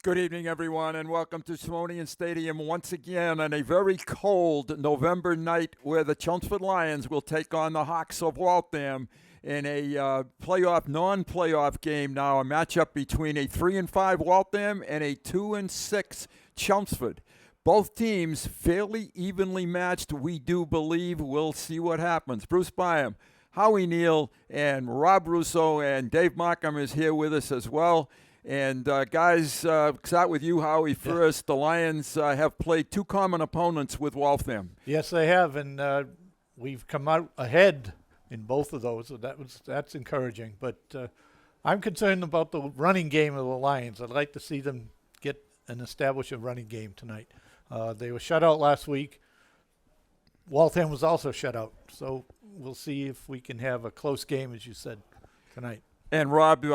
Good evening, everyone, and welcome to Simonian Stadium once again on a very cold November night where the Chelmsford Lions will take on the Hawks of Waltham in a non-playoff game now, a matchup between a 3-5 Waltham and a 2-6 Chelmsford. Both teams fairly evenly matched, we do believe. We'll see what happens. Bruce Byam, Howie Neal, and Rob Russo, and Dave Markham is here with us as well. And guys, start with you, Howie, first. Yeah. The Lions have played two common opponents with Waltham. Yes, they have, and we've come out ahead in both of those, so that's encouraging. But I'm concerned about the running game of the Lions. I'd like to see them get and establish a running game tonight. They were shut out last week. Waltham was also shut out, so we'll see if we can have a close game, as you said, tonight. And Rob,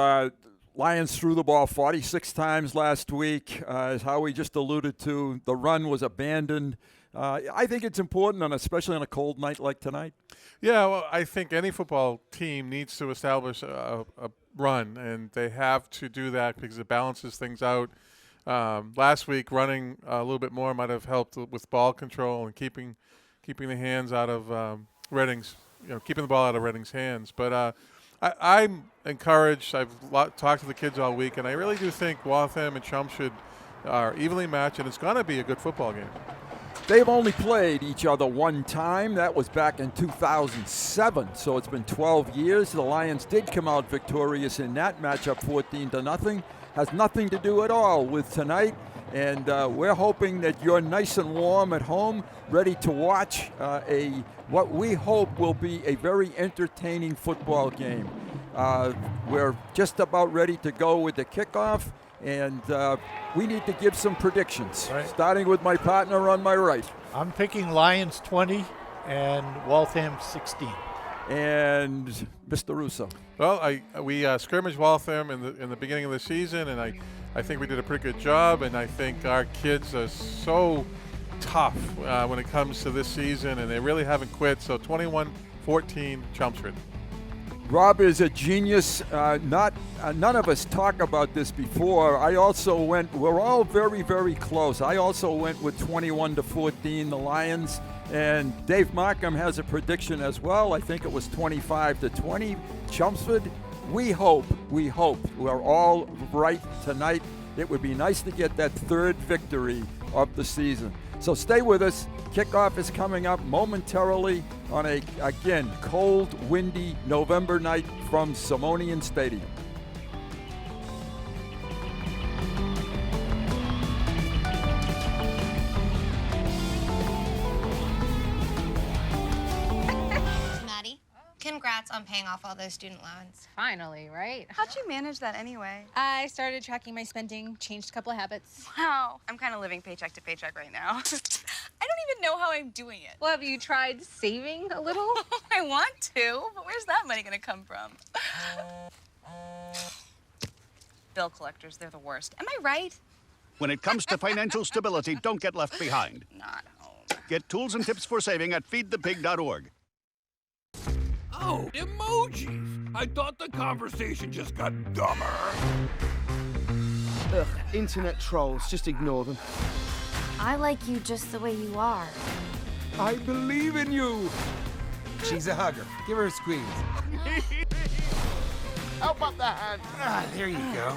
Lions threw the ball 46 times last week. As Howie just alluded to, the run was abandoned. I think it's important, and especially on a cold night like tonight. Yeah, well, I think any football team needs to establish a run, and they have to do that because it balances things out. Last week, running a little bit more might have helped with ball control and keeping the hands out of Reading's, keeping the ball out of Reading's hands. But I'm encouraged. I've talked to the kids all week, and I really do think Waltham and Chelmsford are evenly matched, and it's going to be a good football game. They've only played each other one time. That was back in 2007, so it's been 12 years. The Lions did come out victorious in that matchup, 14-0. Has nothing to do at all with tonight, and we're hoping that you're nice and warm at home, ready to watch what we hope will be a very entertaining football game. We're just about ready to go with the kickoff, and we need to give some predictions, starting with my partner on my right. I'm picking Lions 20 and Waltham 16. And Mr. Russo. Well, we scrimmaged Waltham in the beginning of the season, and I think we did a pretty good job, and I think our kids are so tough when it comes to this season, and they really haven't quit. So 21-14 Chelmsford. Rob is a genius. None of us talk about this before. We're all very, very close. I also went with 21-14, the Lions. And Dave Markham has a prediction as well. I think it was 25-20. Chelmsford, we hope we're all right tonight. It would be nice to get that third victory of the season. So stay with us. Kickoff is coming up momentarily on a, again, cold, windy November night from Simonian Stadium. Congrats on paying off all those student loans. Finally, right? How'd you manage that anyway? I started tracking my spending, changed a couple of habits. Wow, I'm kind of living paycheck to paycheck right now. I don't even know how I'm doing it. Well, have you tried saving a little? I want to, but where's that money gonna come from? Bill collectors, they're the worst. Am I right? When it comes to financial stability, don't get left behind. Not home. Get tools and tips for saving at feedthepig.org. Oh, emojis! I thought the conversation just got dumber. Ugh, internet trolls, just ignore them. I like you just the way you are. I believe in you. She's a hugger. Give her a squeeze. Help up the hand. Ah, there you go.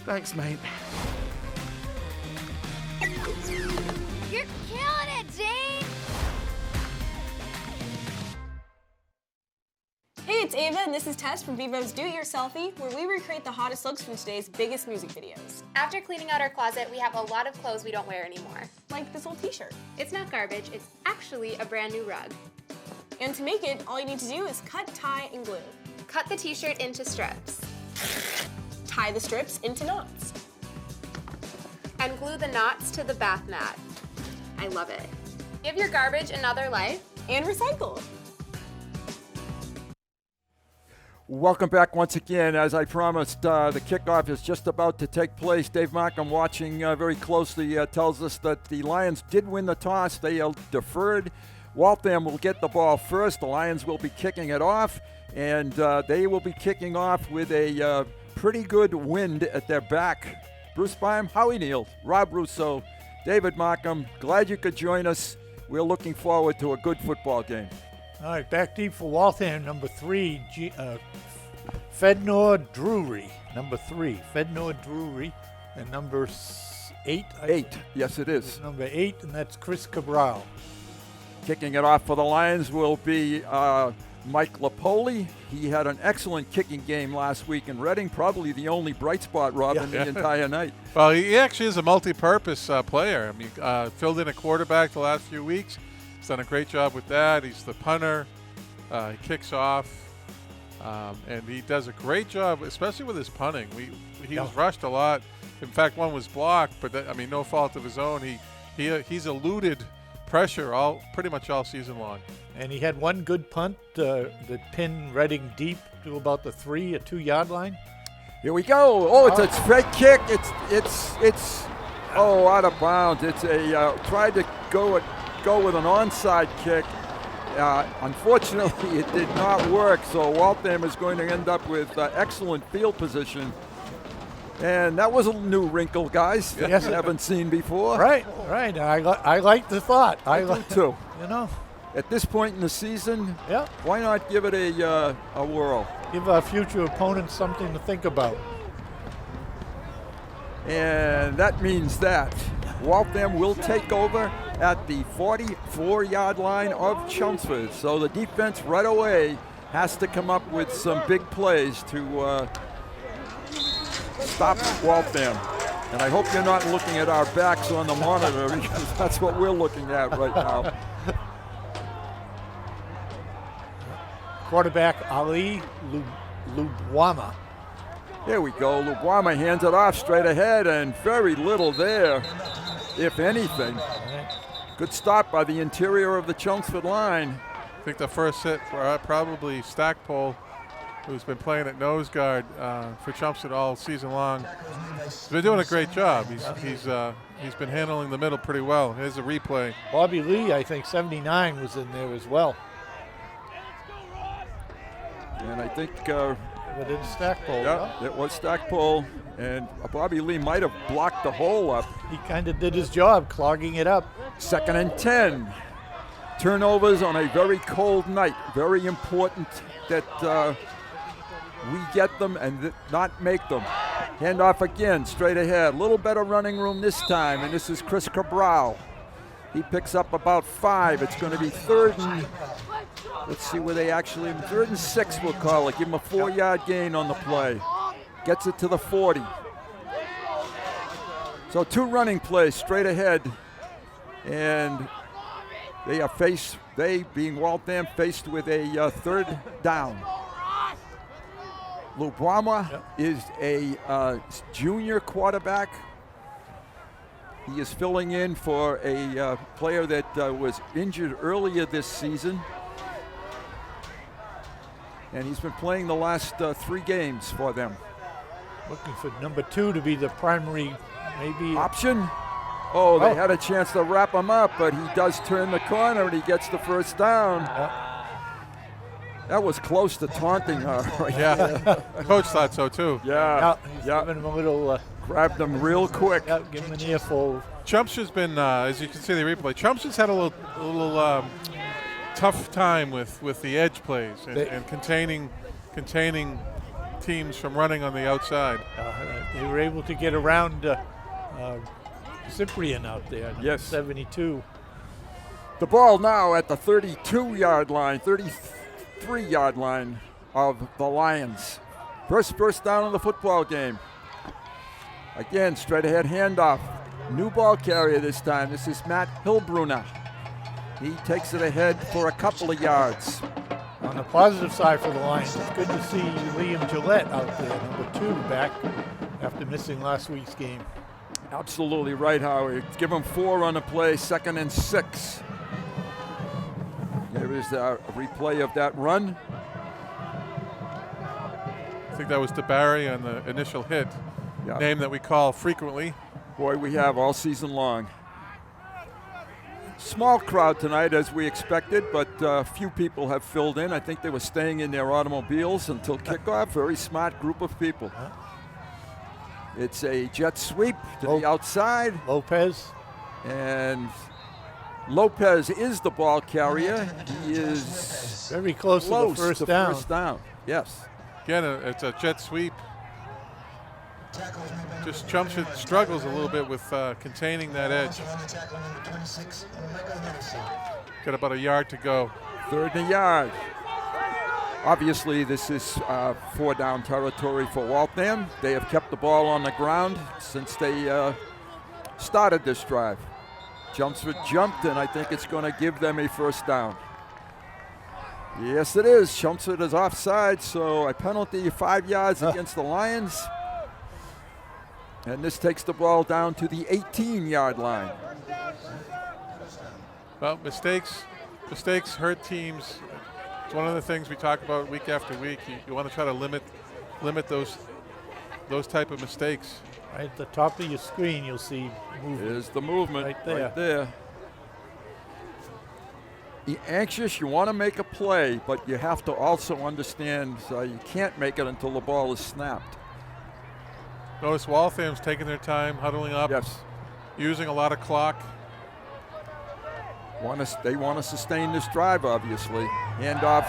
Thanks, mate. You're killing it, Jane! Hey, it's Ava, and this is Tess from Vivo's Do It Yourselfie, where we recreate the hottest looks from today's biggest music videos. After cleaning out our closet, we have a lot of clothes we don't wear anymore. Like this old t-shirt. It's not garbage, it's actually a brand new rug. And to make it, all you need to do is cut, tie, and glue. Cut the t-shirt into strips. Tie the strips into knots. And glue the knots to the bath mat. I love it. Give your garbage another life. And recycle. Welcome back once again. As I promised, the kickoff is just about to take place. Dave Markham, watching very closely, tells us that the Lions did win the toss. They deferred. Waltham will get the ball first. The Lions will be kicking it off, and they will be kicking off with a pretty good wind at their back. Bruce Byam, Howie Neal, Rob Russo, David Markham. Glad you could join us. We're looking forward to a good football game. All right, back deep for Waltham, number 3, Fednor Drury. Number 3, Fednor Drury. And number 8? 8, yes it is. Number 8, and that's Chris Cabral. Kicking it off for the Lions will be Mike Lapoli. He had an excellent kicking game last week in Reading, probably the only bright spot, Rob, in the entire night. Well, he actually is a multi-purpose player. I mean, filled in a quarterback the last few weeks. He's done a great job with that. He's the punter. He kicks off, and he does a great job, especially with his punting. He was rushed a lot. In fact, one was blocked, but no fault of his own. He's eluded pressure pretty much all season long. And he had one good punt that pinned Reading deep to about the 2-yard line. Here we go. Oh, it's a straight kick. It's out of bounds. It's tried to go with an onside kick. Unfortunately, it did not work. So Waltham is going to end up with excellent field position. And that was a new wrinkle, guys, that we haven't seen before. Right. I like the thought. I do too. You know, at this point in the season, why not give it a whirl? Give our future opponents something to think about. And that means that Waltham will take over at the 44-yard line of Chelmsford. So the defense right away has to come up with some big plays to stop Waltham. And I hope you're not looking at our backs on the monitor, because that's what we're looking at right now. Quarterback Ali Lubwama. There we go. Lubwama hands it off straight ahead, and very little there, if anything. Good stop by the interior of the Chelmsford line. I think the first hit for probably Stackpole, who's been playing at nose guard for Chelmsford all season long. He's been doing a great job. He's been handling the middle pretty well. Here's a replay. Bobby Lee, I think 79 was in there as well. And I think it is Stackpole. Yeah, it was Stackpole, and Bobby Lee might have blocked the hole up. He kind of did his job, clogging it up. 2nd and 10. Turnovers on a very cold night. Very important that we get them and not make them. Handoff again, straight ahead. A little better running room this time, and this is Chris Cabral. He picks up about 5. It's going to be 3rd and, let's see where they actually, 3rd and 6 we'll call it. Give him a 4-yard gain on the play. Gets it to the 40. So 2 running plays straight ahead, and they being Waltham, faced with a 3rd down. Lubwama is a junior quarterback. He is filling in for a player that was injured earlier this season. And he's been playing the last 3 games for them. Looking for number 2 to be the primary, maybe option. Oh, they had a chance to wrap him up, but he does turn the corner and he gets the 1st down. That was close to taunting her. Coach thought so too. He's giving him a little. Grabbed him real quick. Give him an earful. Chelmsford's been, as you can see the replay, Chelmsford's had a little tough time with the edge plays and containing teams from running on the outside. They were able to get around Cyprian out there. Yes. 72. The ball now at the 32-yard line, 33-yard line of the Lions. First down in the football game. Again, straight ahead handoff. New ball carrier this time. This is Matt Hilbrunner. He takes it ahead for a couple of yards. On the positive side for the Lions, it's good to see Liam Gillette out there, number 2, back after missing last week's game. Absolutely right, Howie. Give him 4 on the play, 2nd and 6. Here is a replay of that run. I think that was DeBarry on the initial hit. Name that we call frequently. Boy, we have all season long. Small crowd tonight, as we expected, but few people have filled in. I think they were staying in their automobiles until kickoff. Very smart group of people. It's a jet sweep to the outside. Lopez. And Lopez is the ball carrier. He is very close to the first down. First down. Yes. Again, it's a jet sweep. Just Chelmsford struggles a little bit with containing that edge. Got about a yard to go. 3rd and a yard. Obviously, this is 4-down territory for Waltham. They have kept the ball on the ground since they started this drive. Chelmsford jumped, and I think it's going to give them a first down. Yes, it is. Chelmsford is offside, so a penalty, 5 yards against the Lions. And this takes the ball down to the 18-yard line. Well, mistakes hurt teams. It's one of the things we talk about week after week. You want to try to limit those type of mistakes. Right at the top of your screen, you'll see movement. There's the movement right there. Right there. You're anxious, you want to make a play, but you have to also understand you can't make it until the ball is snapped. Notice Waltham's taking their time, huddling up, yes, using a lot of clock. They want to sustain this drive, obviously. Handoff.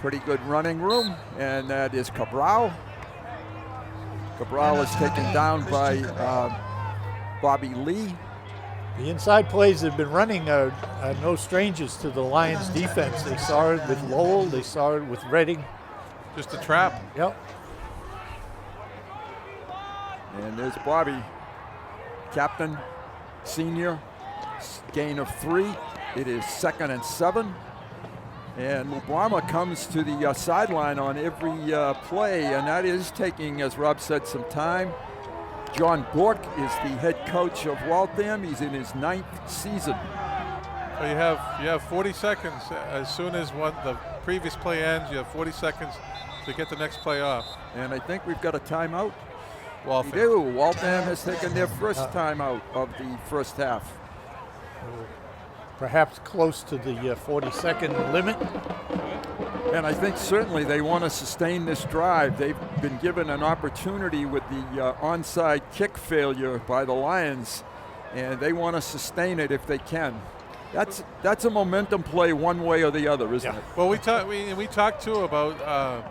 Pretty good running room, and that is Cabral. Cabral is taken down by Bobby Lee. The inside plays have been running are no strangers to the Lions defense. They saw it with Lowell, they saw it with Redding. Just a trap. Yep. And there's Bobby, captain, senior, gain of 3. It is 2nd and 7. And Obama comes to the sideline on every play, and that is taking, as Rob said, some time. John Bork is the head coach of Waltham. He's in his 9th season. So you have 40 seconds. As soon as the previous play ends, you have 40 seconds to get the next play off. And I think we've got a timeout. Waltham. We do. Waltham has taken their first timeout of the first half. Perhaps close to the 40-second limit. And I think certainly they want to sustain this drive. They've been given an opportunity with the onside kick failure by the Lions, and they want to sustain it if they can. That's a momentum play one way or the other, isn't it? Well, we talked too about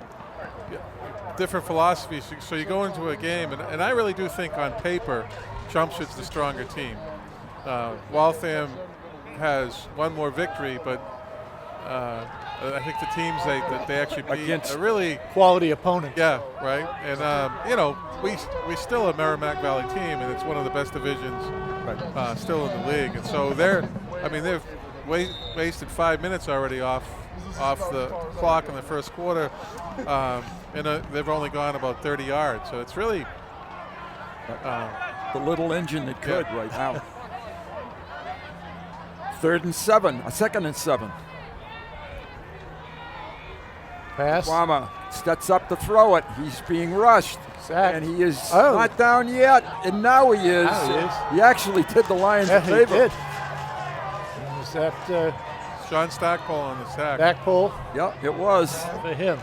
different philosophies. So you go into a game, and I really do think on paper, Chelmsford's the stronger team. Waltham has one more victory, but I think the teams they actually beat against are really quality opponents. Yeah, right. And we still a Merrimack Valley team, and it's one of the best divisions still in the league. And so they've wasted 5 minutes already off the clock in the first quarter, and they've only gone about 30 yards. So it's really the little engine that could right now. 3rd and 7, 2nd and 7. Pass. Obama steps up to throw it. He's being rushed. Sacked. And he is not down yet. And now he is. He actually did the Lions a favor. He did. And was that Sean Stackpole on the sack? Stackpole? Yep, it was. For him.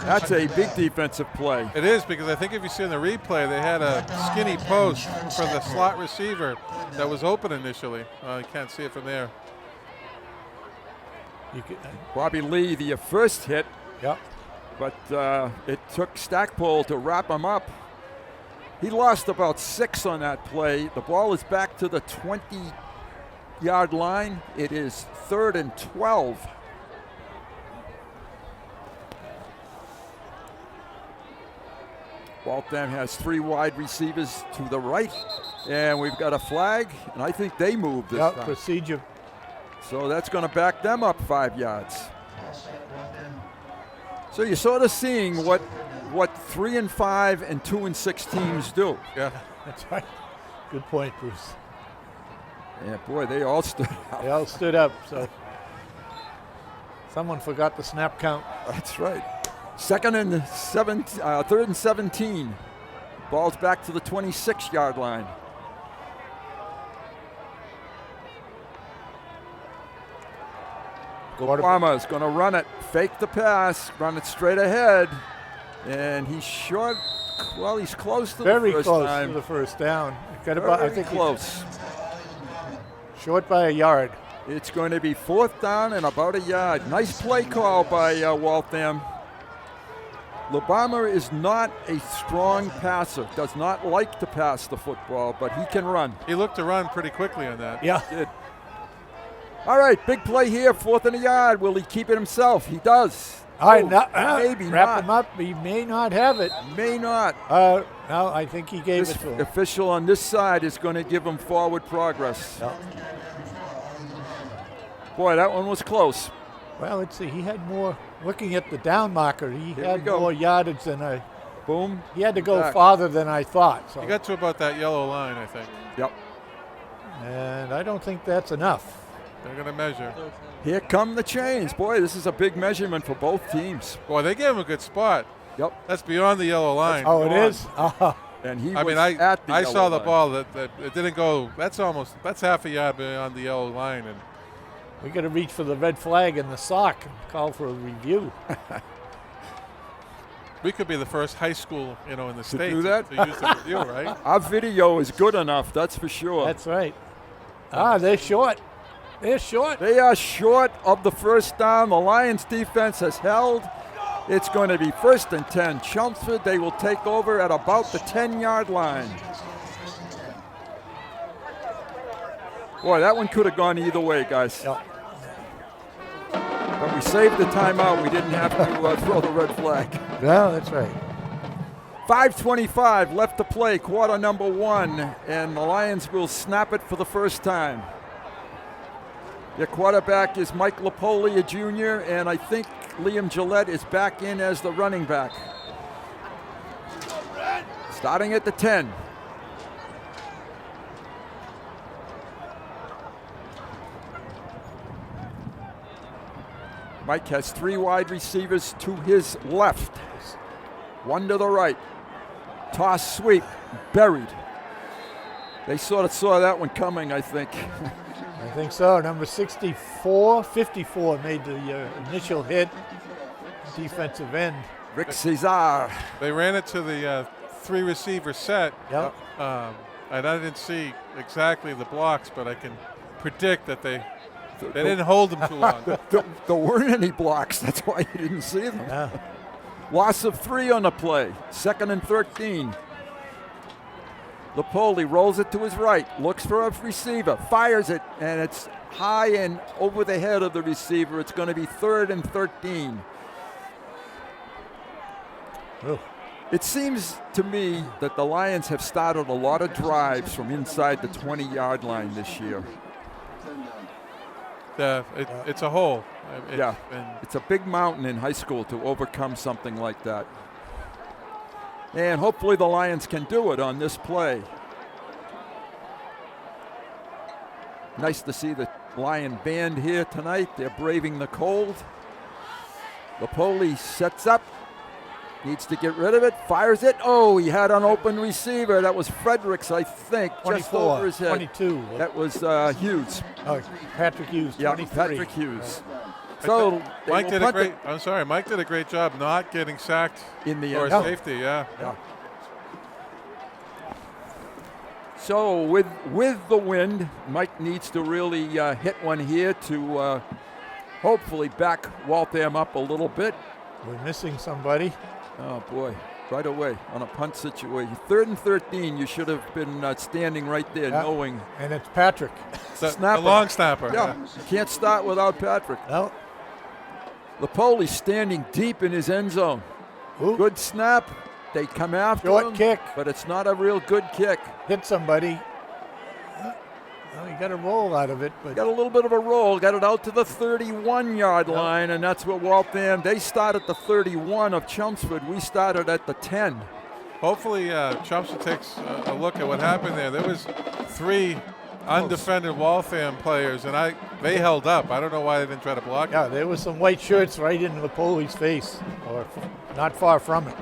That's a big defensive play. It is, because I think if you see in the replay, they had a skinny post for the slot receiver that was open initially. You can't see it from there. Bobby Lee, the first hit. Yep. But it took Stackpole to wrap him up. He lost about 6 on that play. The ball is back to the 20-yard line. It is 3rd and 12. Waltham has 3 wide receivers to the right, and we've got a flag, and I think they moved this time. Procedure. So that's going to back them up 5 yards. So you're sort of seeing what 3 and 5 and 2 and 6 teams do. Yeah, that's right. Good point, Bruce. Yeah, boy, they all stood up. They all stood up, so someone forgot the snap count. That's right. 3rd and 17. Ball's back to the 26-yard line. Obama is going to run it, fake the pass, run it straight ahead, and he's short Well, he's close to Very the first close time. to the first down. Got Very about, I think close. Short by a yard. It's going to be 4th down and about a yard. Nice play call by Waltham. Labama is not a strong passer, does not like to pass the football, but he can run. He looked to run pretty quickly on that. Yeah. He did. All right, big play here, 4th and a yard. Will he keep it himself? He does. All right, maybe wrap not. him up. He may not have it. May not. No, I think he gave This it to him. official on this side is going to give him forward progress. Yeah. Boy, that one was close. Well, let's see. He had more. Looking at the down marker, he Here had we go. more yardage than I. Boom. He had to go Back. farther than I thought. So. He got to about that yellow line, I think. Yep. And I don't think that's enough. They're going to measure. Here come the chains. Boy, this is a big measurement for both teams. Boy, they gave him a good spot. Yep. That's beyond the yellow line. Oh, it Go on. is? Oh. And he I was mean, at the I yellow saw the line. ball that it didn't go. That's half a yard beyond the yellow line, and We got to reach for the red flag in the sock and call for a review. we could be the first high school, in the state do that? to use the review, right? Our video is good enough, that's for sure. That's right. They're short. They're short. They are short of the first down. The Lions defense has held. It's going to be 1st and 10. Chelmsford, they will take over at about the 10-yard line. Boy, that one could have gone either way, guys. Yep. But we saved the timeout. We didn't have to throw the red flag. Yeah, that's right. 5:25 left to play, quarter number 1, and the Lions will snap it for the first time. Their quarterback is Mike Lapoli, a junior, and I think Liam Gillette is back in as the running back. Starting at the 10. Mike has 3 wide receivers to his left. 1 to the right. Toss sweep, buried. They sort of saw that one coming, I think. I think so. Number 54 made the initial hit. Defensive end. Rick Cesar. They ran it to the 3-receiver set. Yep. And I didn't see exactly the blocks, but I can predict that they didn't hold them too long. There weren't any blocks. That's why you didn't see them. Yeah. Loss of 3 on the play. 2nd and 13. Lapoli rolls it to his right, looks for a receiver, fires it, and it's high and over the head of the receiver. It's going to be 3rd and 13. Oh. It seems to me that the Lions have started a lot of drives from inside the 20-yard line this year. It's a hole. Yeah, it's a big mountain in high school to overcome something like that. And hopefully the Lions can do it on this play. Nice to see the Lion band here tonight. They're braving the cold. Lapoli sets up. Needs to get rid of it. Fires it. Oh, he had an open receiver. That was Fredericks, I think, just 24, over his head. 22. That was Hughes. Oh, Patrick Hughes, Yeah, 23. Patrick Hughes. So Mike did a great. I'm sorry, Mike did a great job not getting sacked in the or end. safety. Yeah. So with the wind, Mike needs to really hit one here to hopefully back Waltham up a little bit. We're missing somebody. Oh boy, right away on a punt situation. 3rd and 13. You should have been standing right there, knowing. And it's Patrick. The long snapper. Yeah, you can't start without Patrick. No. Lapoli standing deep in his end zone. Ooh. Good snap. They come after Short him, kick. but it's not a real good kick. Hit somebody. Well, he got a roll out of it, but Got a little bit of a roll. Got it out to the 31-yard line, and that's what Waltham. They start at the 31 of Chelmsford. We started at the 10. Hopefully, Chelmsford takes a look at what happened there. There was 3 undefended Waltham players, and they held up. I don't know why they didn't try to block. yeah, there was some white shirts right in Lapoli's face, or not far from it.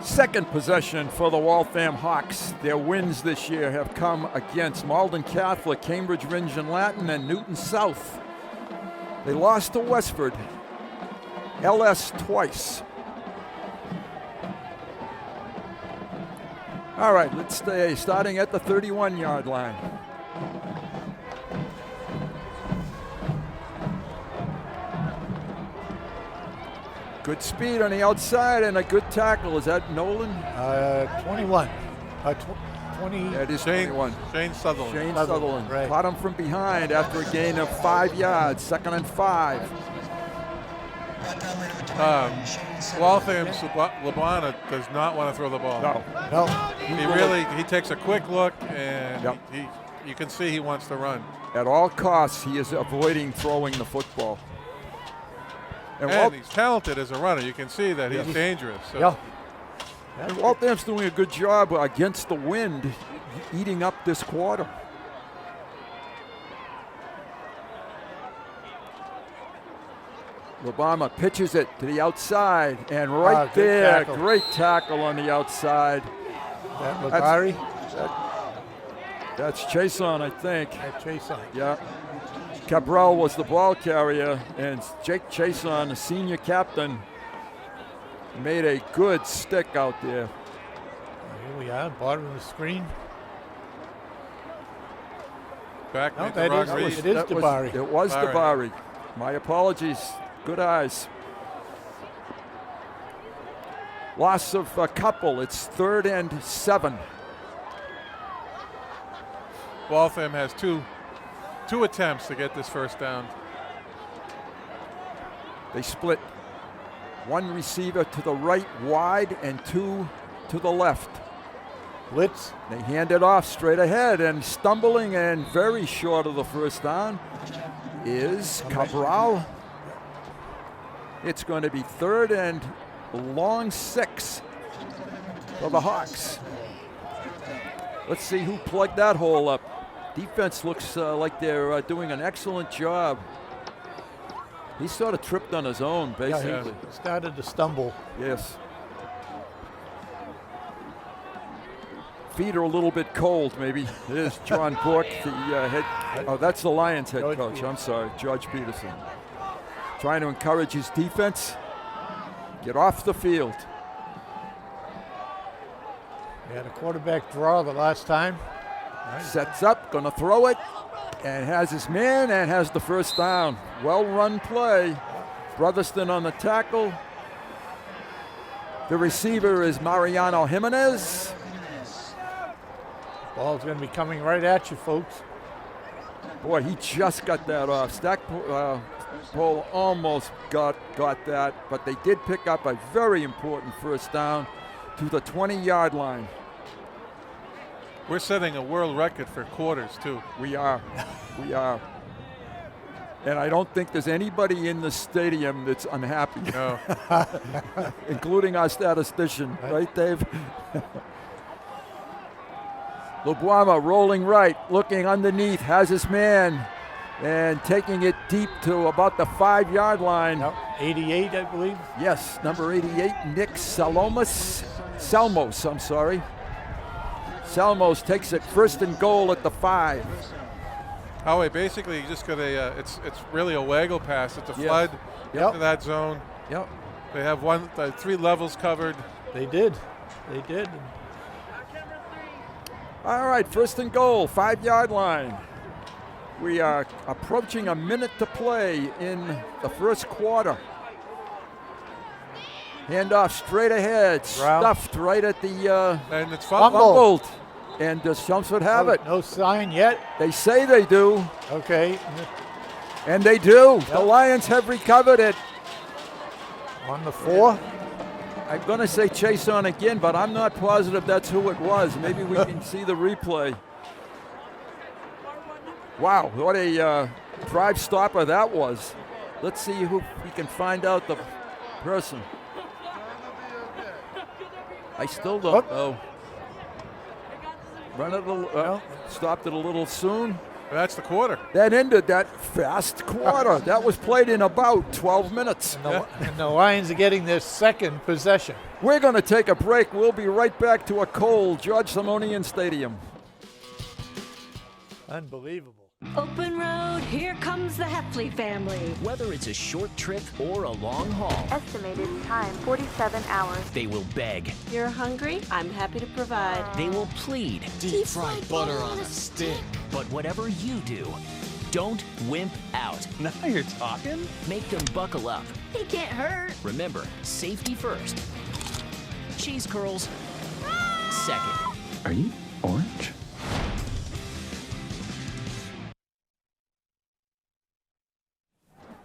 Second possession for the Waltham Hawks. Their wins this year have come against Malden Catholic, Cambridge Rindge and Latin, and Newton South. They lost to Westford, LS twice. All right, let's stay starting at the 31-yard line. Good speed on the outside and a good tackle. Is that Nolan? 21. 20. That is Shane 21. Shane Sutherland. Shane Sutherland. Right. Caught him from behind after a gain of 5 yards. 2nd and 5. Waltham's Labana does not want to throw the ball. No. He takes a quick look, and you can see he wants to run. At all costs, he is avoiding throwing the football. And he's talented as a runner. You can see that he's dangerous. So. Yeah. And Waltham's doing a good job against the wind, eating up this quarter. Obama pitches it to the outside, and right there, tackle. great tackle on the outside. That's Chason, I think. Chason. Yeah. Cabral was the ball carrier, and Jake Chason, the senior captain, made a good stick out there. Here we are, bottom of the screen. Back No, to that Rock is- Reed. it is Dabari. It was Dabari. Dabari. My apologies. Good eyes. Loss of a couple. It's 3rd and 7. Waltham has two attempts to get this first down. They split. 1 receiver to the right wide and 2 to the left. Blitz. They hand it off straight ahead, and stumbling and very short of the first down is Cabral. It's going to be 3rd and long 6 for the Hawks. Let's see who plugged that hole up. Defense looks like they're doing an excellent job. He sort of tripped on his own, basically. Yeah, he started to stumble. Yes. Feet are a little bit cold, maybe. There's John Book, the head. Oh, that's the Lions head coach. I'm sorry, George Peterson. Trying to encourage his defense. Get off the field. They had a quarterback draw the last time. Right. Sets up, gonna throw it, and has his man and has the first down. Well run play. Brotherston on the tackle. The receiver is Mariano Jimenez. Ball's going to be coming right at you, folks. Boy, he just got that off. Stackpole almost got that, but they did pick up a very important first down to the 20-yard line. We're setting a world record for quarters, too. We are. We are. And I don't think there's anybody in the stadium that's unhappy. No. Including our statistician. Right, Dave? Lubuama rolling right, looking underneath, has his man, and taking it deep to about the 5-yard line. Yep. 88, I believe. Yes, number 88, Nick Salmos, I'm sorry. Salmos takes it 1st and goal at the 5. Howie, basically, you just got it's really a waggle pass. It's a flood into that zone. Yep. They have 3 levels covered. They did. All right, 1st and goal, 5-yard line. We are approaching a minute to play in the first quarter. Handoff straight ahead, stuffed right at the and it's fumbled. And does Chelmsford have it? No sign yet. They say they do. Okay. And they do. Yep. The Lions have recovered it. On the 4. I'm going to say chase on again, but I'm not positive that's who it was. Maybe we can see the replay. Wow, what a drive stopper that was. Let's see who we can find out the person. I still don't know. Run it stopped it a little soon. That's the quarter. That ended that fast quarter. That was played in about 12 minutes. And the Lions are getting their 2nd possession. We're going to take a break. We'll be right back to a cold George Simonian Stadium. Unbelievable. Open road, here comes the Heffley family. Whether it's a short trip or a long haul. Estimated time, 47 hours. They will beg. You're hungry? I'm happy to provide. They will plead. Deep fried butter on a stick. But whatever you do, don't wimp out. Now you're talking. Make them buckle up. He can't hurt. Remember, safety first. Cheese curls second. Are you orange?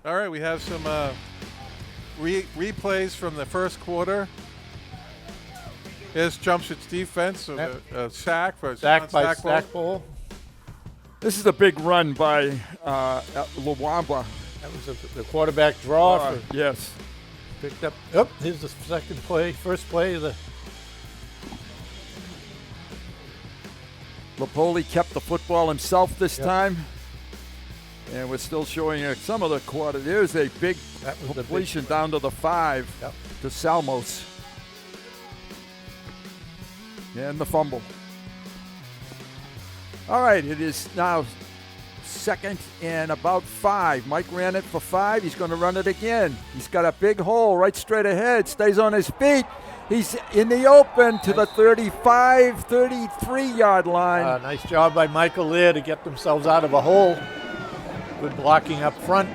All right, we have some replays from the first quarter. Here's Chelmsford's defense, so a sack for Sack by Stackpole. Stackpole. This is a big run by Luwamba. That was the quarterback draw. Yes. Picked up. Oh, here's the second play, first play of the. Lopoli kept the football himself this time. And we're still showing some of the quarter. There's a big completion down to the 5 to Salmos. And the fumble. All right, it is now second and about 5. Mike ran it for 5. He's going to run it again. He's got a big hole right straight ahead. Stays on his feet. He's in the open to the 35, 33-yard line. Nice job by Michael there to get themselves out of a hole. Good blocking up front.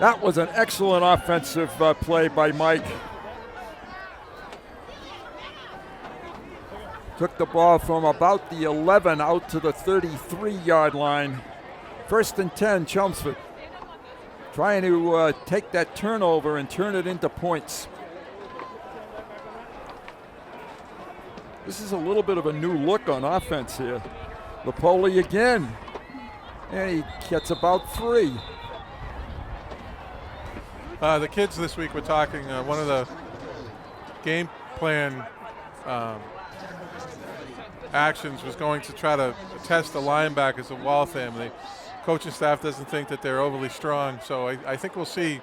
That was an excellent offensive play by Mike. Took the ball from about the 11 out to the 33-yard line. 1st and 10, Chelmsford. Trying to take that turnover and turn it into points. This is a little bit of a new look on offense here. Lopoli again. And he gets about 3. The kids this week were talking, one of the game plan actions was going to try to test the linebackers of Waltham. The coaching staff doesn't think that they're overly strong, so I think we'll see,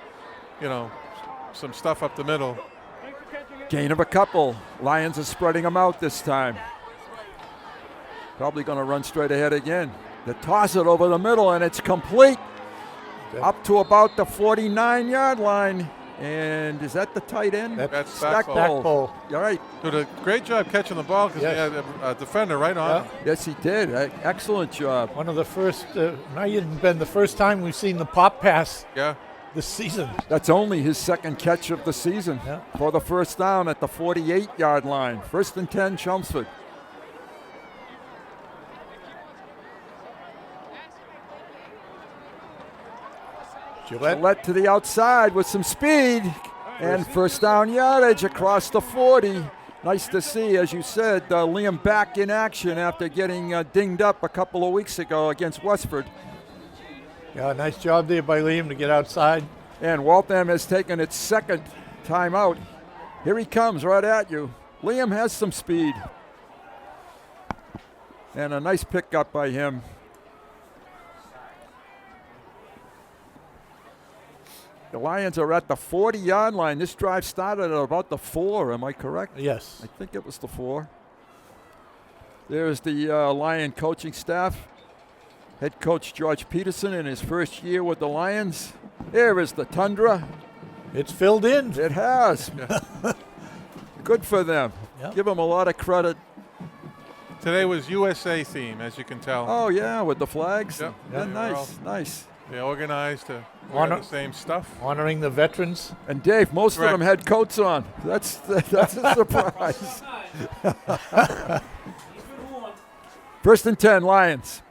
some stuff up the middle. Gain of a couple. Lions are spreading them out this time. Probably going to run straight ahead again. They toss it over the middle, and it's complete. Up to about the 49-yard line. And is that the tight end? That's Stackpole. All right. Did a great job catching the ball because he had a defender right on him. Yes, he did. Excellent job. One of the first, might have been the first time we've seen the pop pass this season. That's only his second catch of the season for the first down at the 48-yard line. 1st and 10, Chelmsford. Gillette to the outside with some speed, and first down yardage across the 40. Nice to see, as you said, Liam back in action after getting dinged up a couple of weeks ago against Westford. Yeah, nice job there by Liam to get outside. And Waltham has taken its second time out. Here he comes right at you. Liam has some speed. And a nice pickup by him. The Lions are at the 40-yard line. This drive started at about the 4. Am I correct? Yes. I think it was the 4. There's the Lion coaching staff. Head coach George Peterson in his first year with the Lions. There is the Tundra. It's filled in. It has. Good for them. Yep. Give them a lot of credit. Today was USA theme, as you can tell. Oh, yeah, with the flags. Yep. Yeah, nice. They organized to wear the same stuff. Honoring the veterans. And Dave, most of them had coats on. That's a surprise. 1st and 10, Lions.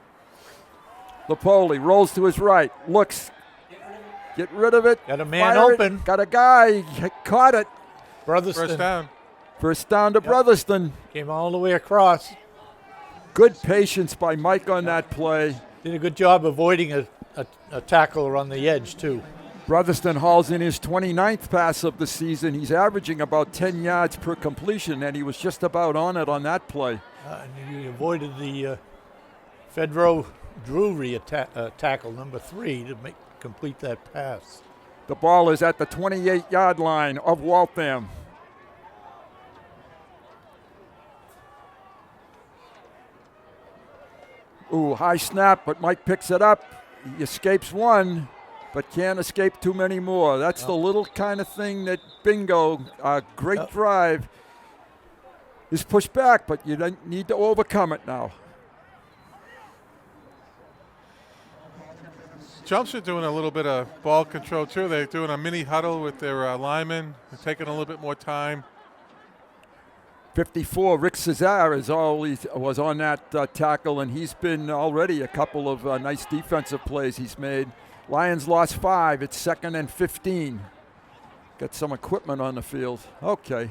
Lopoli rolls to his right, looks, get rid of it. Got a man open. Got a guy, caught it. Brotherston. First down. First down to Brotherston. Came all the way across. Good patience by Mike on that play. Did a good job avoiding a tackler on the edge, too. Brotherston hauls in his 29th pass of the season. He's averaging about 10 yards per completion, and he was just about on it on that play. And he avoided the Fedro Drury tackle, number 3, to complete that pass. The ball is at the 28-yard line of Waltham. Ooh, high snap, but Mike picks it up. He escapes one, but can't escape too many more. That's the little kind of thing that bingo, great drive, is pushed back, but you don't need to overcome it now. Chelmsford doing a little bit of ball control too. They're doing a mini huddle with their linemen. They're taking a little bit more time. 54, Rick Cesar was on that tackle, and he's been already a couple of nice defensive plays he's made. Lions lost 5. It's 2nd and 15. Got some equipment on the field. Okay.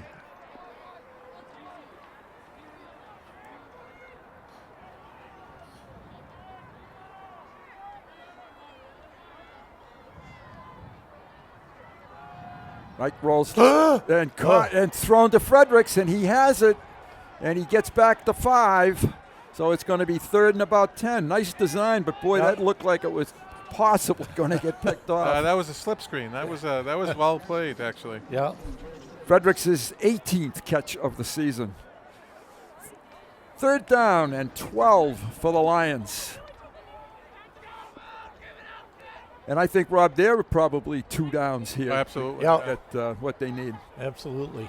Mike rolls and caught and thrown to Fredericks, and he has it, and he gets back to 5. So it's going to be 3rd and about 10. Nice design, but boy, that looked like it was possibly going to get picked off. That was a slip screen. That was well played, actually. Yeah. Fredericks' 18th catch of the season. 3rd down and 12 for the Lions. And I think, Rob, there are probably 2 downs here. Absolutely. At what they need. Absolutely.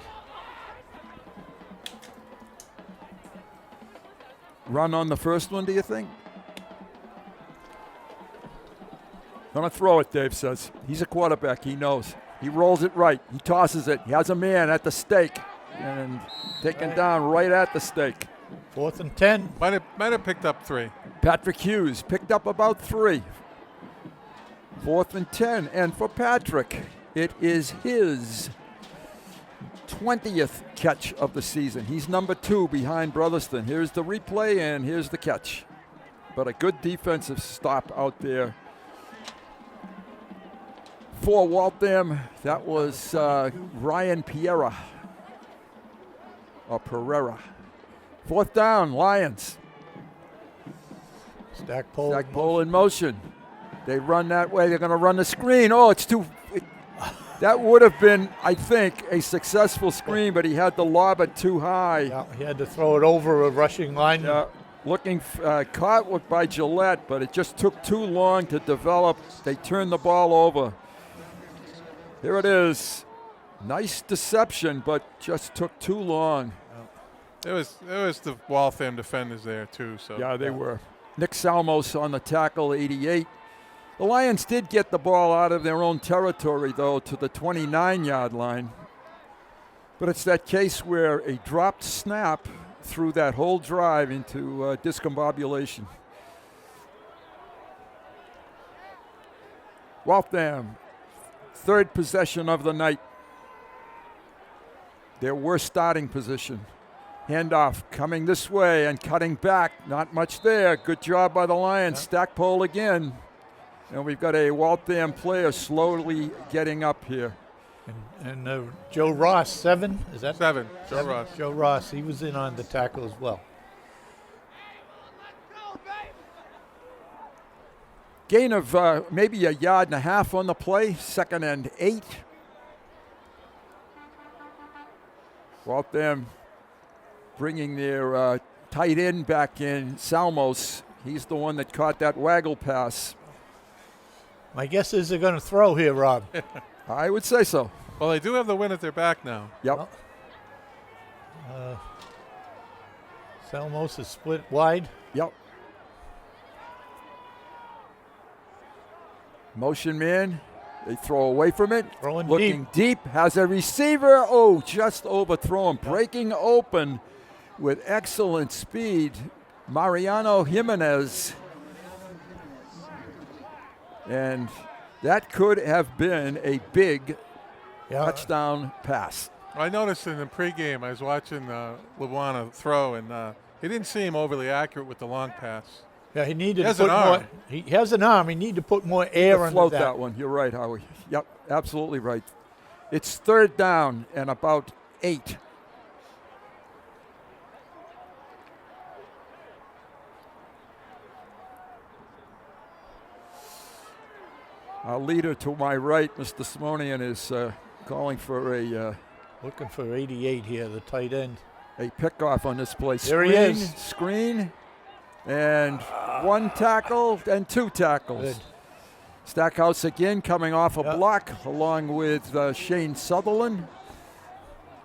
Run on the first one, do you think? Gonna throw it, Dave says. He's a quarterback, he knows. He rolls it right, he tosses it. He has a man at the stake and taken down right at the stake. 4th and 10. Might have picked up 3. Patrick Hughes picked up about 3. 4th and 10, and for Patrick, it is his 20th catch of the season. He's number 2 behind Brotherston. Here's the replay, and here's the catch. But a good defensive stop out there. For Waltham, that was Ryan Pereira. 4th down, Lions. Stackpole in motion. They run that way. They're going to run the screen. Oh, it's too. That would have been, I think, a successful screen, but he had to lob it too high. Yeah, he had to throw it over a rushing line. Looking caught by Gillette, but it just took too long to develop. They turned the ball over. Here it is. Nice deception, but just took too long. It was the Waltham defenders there too. So yeah, they were. Nick Salmos on the tackle, 88. The Lions did get the ball out of their own territory, though, to the 29-yard line. But it's that case where a dropped snap threw that whole drive into discombobulation. Waltham, 3rd possession of the night. Their worst starting position. Handoff coming this way and cutting back. Not much there. Good job by the Lions. Stackpole again. And we've got a Waltham player slowly getting up here. And Joe Ross, 7. Is that 7? Joe Ross. Joe Ross. He was in on the tackle as well. Gain of maybe a yard and a half on the play. 2nd and 8. Waltham bringing their tight end back in, Salmos. He's the one that caught that waggle pass. My guess is they're going to throw here, Rob. I would say so. Well, they do have the win at their back now. Yep. Salmos is split wide. Yep. Motion man. They throw away from it. Throwing looking deep. Has a receiver. Oh, just overthrown. Breaking open with excellent speed. Mariano Jimenez. And that could have been a big touchdown pass. I noticed in the pregame, I was watching Luana throw, and he didn't seem overly accurate with the long pass. Yeah, he needed to put more. He has an arm. He needed to put more air on float that one. You're right, Howie. Yep, absolutely right. It's 3rd down and about 8. Our leader to my right, Mr. Simonian, is calling for a... looking for 88 here, the tight end. A pickoff on this play. There he is. Screen. And one tackle and 2 tackles. Good. Stackhouse again coming off a block along with Shane Sutherland.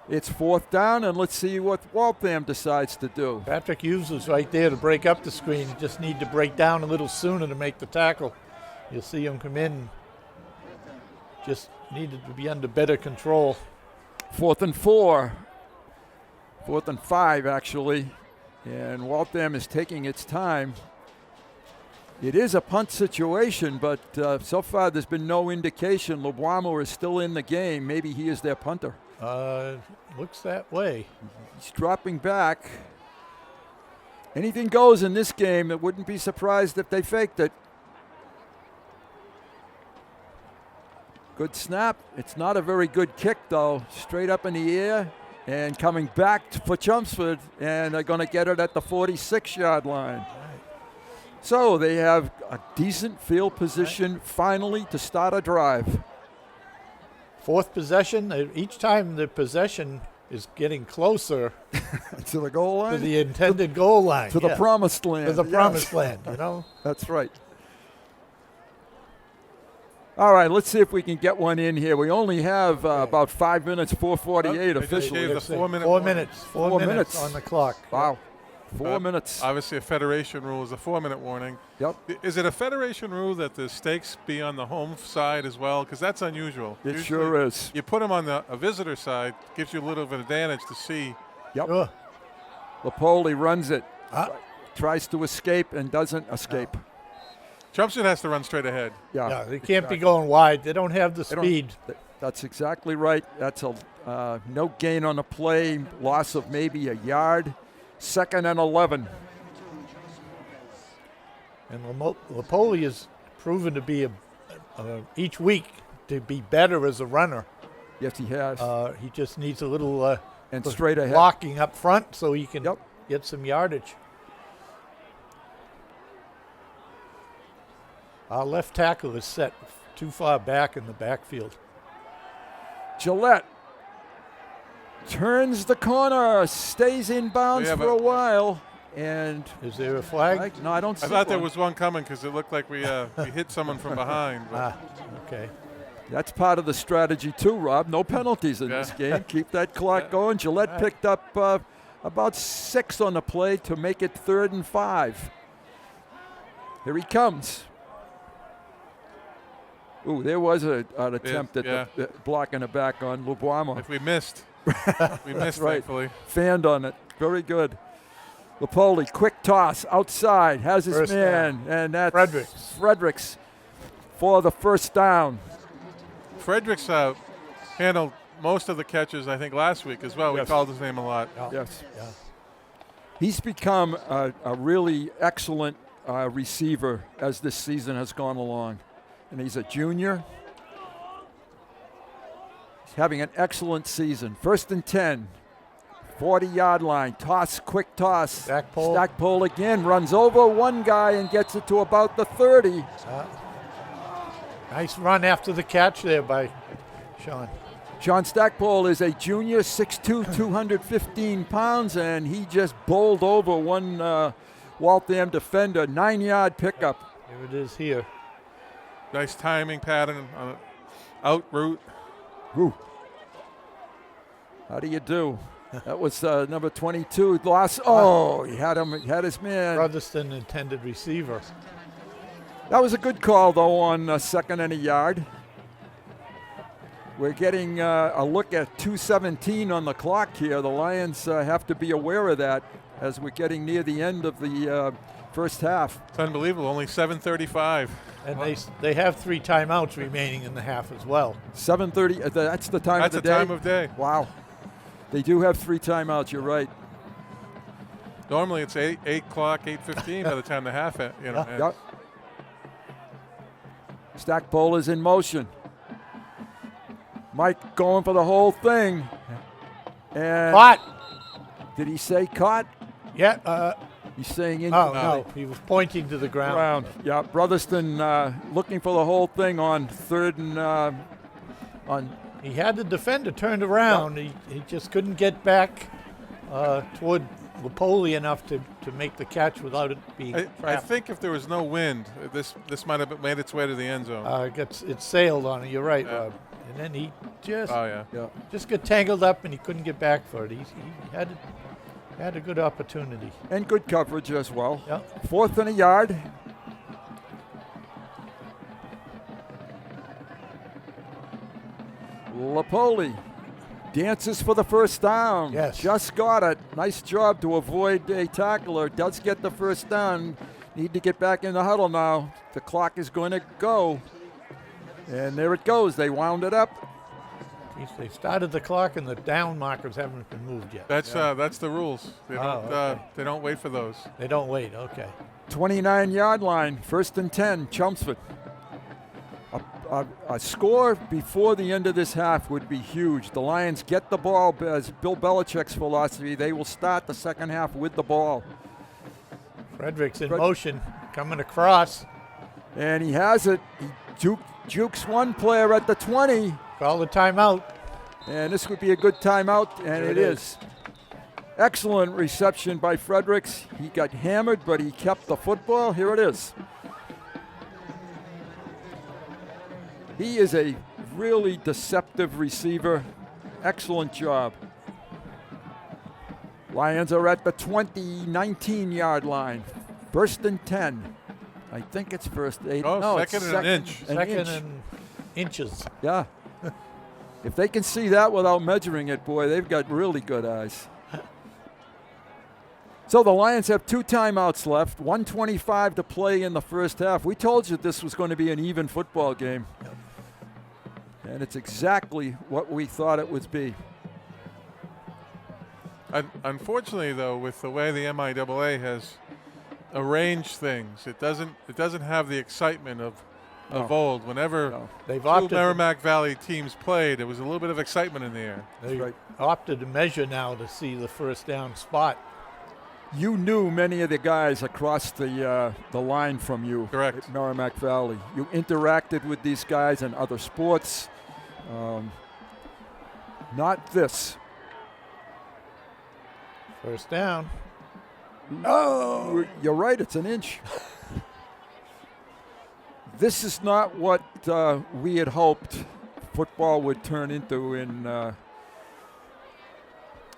It's 4th down, and let's see what Waltham decides to do. Patrick Hughes was right there to break up the screen. You just need to break down a little sooner to make the tackle. You'll see him come in. Just needed to be under better control. 4th and 4. 4th and 5, actually. And Waltham is taking its time. It is a punt situation, but so far there's been no indication LeBoimo is still in the game. Maybe he is their punter. Looks that way. He's dropping back. Anything goes in this game. It wouldn't be surprised if they faked it. Good snap. It's not a very good kick, though. Straight up in the air and coming back for Chelmsford, and they're going to get it at the 46-yard line. So they have a decent field position finally to start a drive. 4th possession. Each time the possession is getting closer to the goal line, to the intended goal line, to the promised land. To the promised land, you know. That's right. All right, let's see if we can get one in here. We only have about 5 minutes, 4:48 officially. The 4 minute 4 minutes. 4 minutes on the clock. Wow. 4 minutes. Obviously, a federation rule is a 4-minute warning. Yep. Is it a federation rule that the stakes be on the home side as well? Because that's unusual. It Usually sure is. You put them on a visitor side, gives you a little bit of advantage to see. Yep. Lapoli runs it, tries to escape and doesn't escape. Chelmsford has to run straight ahead. Yeah, they can't be going wide. They don't have the speed. That's exactly right. That's a no gain on the play, loss of maybe a yard. 2nd and 11. And Lapoli is proven to be each week to be better as a runner. Yes, he has. He just needs a little and straight ahead blocking up front so he can get some yardage. Our left tackle is set too far back in the backfield. Gillette turns the corner, stays in bounds for a while, and is there a flag? No, I don't see I thought one. there was one coming because it looked like we hit someone from behind. Okay. That's part of the strategy too, Rob. No penalties in this game. Keep that clock going. Gillette picked up about 6 on the play to make it 3rd and 5. Here he comes. Ooh, there was an attempt at the blocking the back on Lubuamo. If we missed. We missed, right. thankfully. Fanned on it. Very good. Lapoli, quick toss outside, has his man, and that's Fredericks for the 1st down. Fredericks handled most of the catches, I think, last week as well. Yes. We called his name a lot. Yes. Yeah. He's become a really excellent receiver as this season has gone along. And he's a junior. He's having an excellent season. 1st and 10. 40-yard line. Toss, quick toss. Stackpole again. Runs over one guy and gets it to about the 30. Nice run after the catch there by Sean. John Stackpole is a junior, 6'2", 215 pounds, and he just bowled over one Waltham defender. 9-yard pickup. Here it is here. Nice timing pattern on out route. Ooh. How do you do? That was number 22. Lost. Oh, he had him. He had his man. Brotherston intended receiver. That was a good call, though, on 2nd and a yard. We're getting a look at 2:17 on the clock here. The Lions have to be aware of that as we're getting near the end of the first half. It's unbelievable. Only 7:35. And they have 3 timeouts remaining in the half as well. 7:30. That's the time of the day. That's the time of day. Wow. They do have 3 timeouts. You're right. Normally it's 8 o'clock, 8:15 by the time the half ends. Yep. Stackpole is in motion. Mike going for the whole thing. And caught. Did he say caught? Yeah. He's saying in. Oh, no. He was pointing to the ground. Yeah. Brotherston looking for the whole thing on 3rd and on. He had the defender turned around. He just couldn't get back toward Lapoli enough to to make the catch without it being I trapped. think if there was no wind, this might have made its way to the end zone. It sailed on it. You're right, Rob. And then he just yeah. just got tangled up and he couldn't get back for it. He had a good opportunity. And good coverage as well. Yep. 4th and a yard. Lapoli dances for the first down. Yes. Just got it. Nice job to avoid a tackler. Does get the first down. Need to get back in the huddle now. The clock is going to go. And there it goes. They wound it up. They started the clock and the down markers haven't been moved yet. That's the rules. They don't wait for those. They don't wait. Okay. 29-yard line. 1st and 10. Chelmsford. A score before the end of this half would be huge. The Lions get the ball, as Bill Belichick's philosophy. They will start the second half with the ball. Frederick's in motion, coming across. And he has it. He jukes one player at the 20. Call the timeout. And this would be a good timeout, and it is. Excellent reception by Fredericks. He got hammered, but he kept the football. Here it is. He is a really deceptive receiver. Excellent job. Lions are at the 19-yard line. 1st and 10. I think it's 1st 8. Oh, no, second and an inch. Second and inches. Yeah. If they can see that without measuring it, boy, they've got really good eyes. So the Lions have 2 timeouts left, 1:25 to play in the first half. We told you this was going to be an even football game. Yep. And it's exactly what we thought it would be. Unfortunately, though, with the way the MIAA has arranged things, it doesn't have the excitement of old. Whenever they've two Merrimack Valley teams played, there was a little bit of excitement in the air. They opted to measure now to see the first down spot. You knew many of the guys across the line from you. Correct. At Merrimack Valley. You interacted with these guys in other sports. Not this. First down. Oh, you're right. It's an inch. This is not what we had hoped football would turn into in the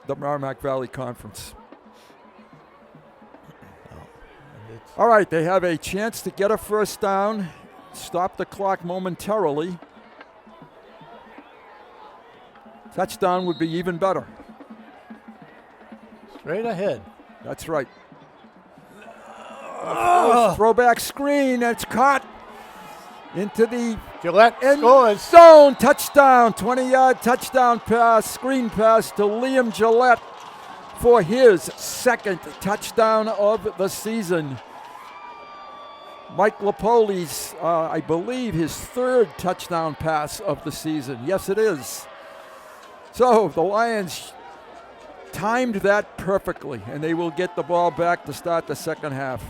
Merrimack Valley Conference. All right, they have a chance to get a first down, stop the clock momentarily. Touchdown would be even better. Straight ahead. That's right. Throwback screen. It's caught into the Gillette scores. Zone. Touchdown. 20-yard touchdown pass. Screen pass to Liam Gillette for his second touchdown of the season. Mike Lapoli's, I believe, his third touchdown pass of the season. Yes, it is. So the Lions timed that perfectly, and they will get the ball back to start the second half.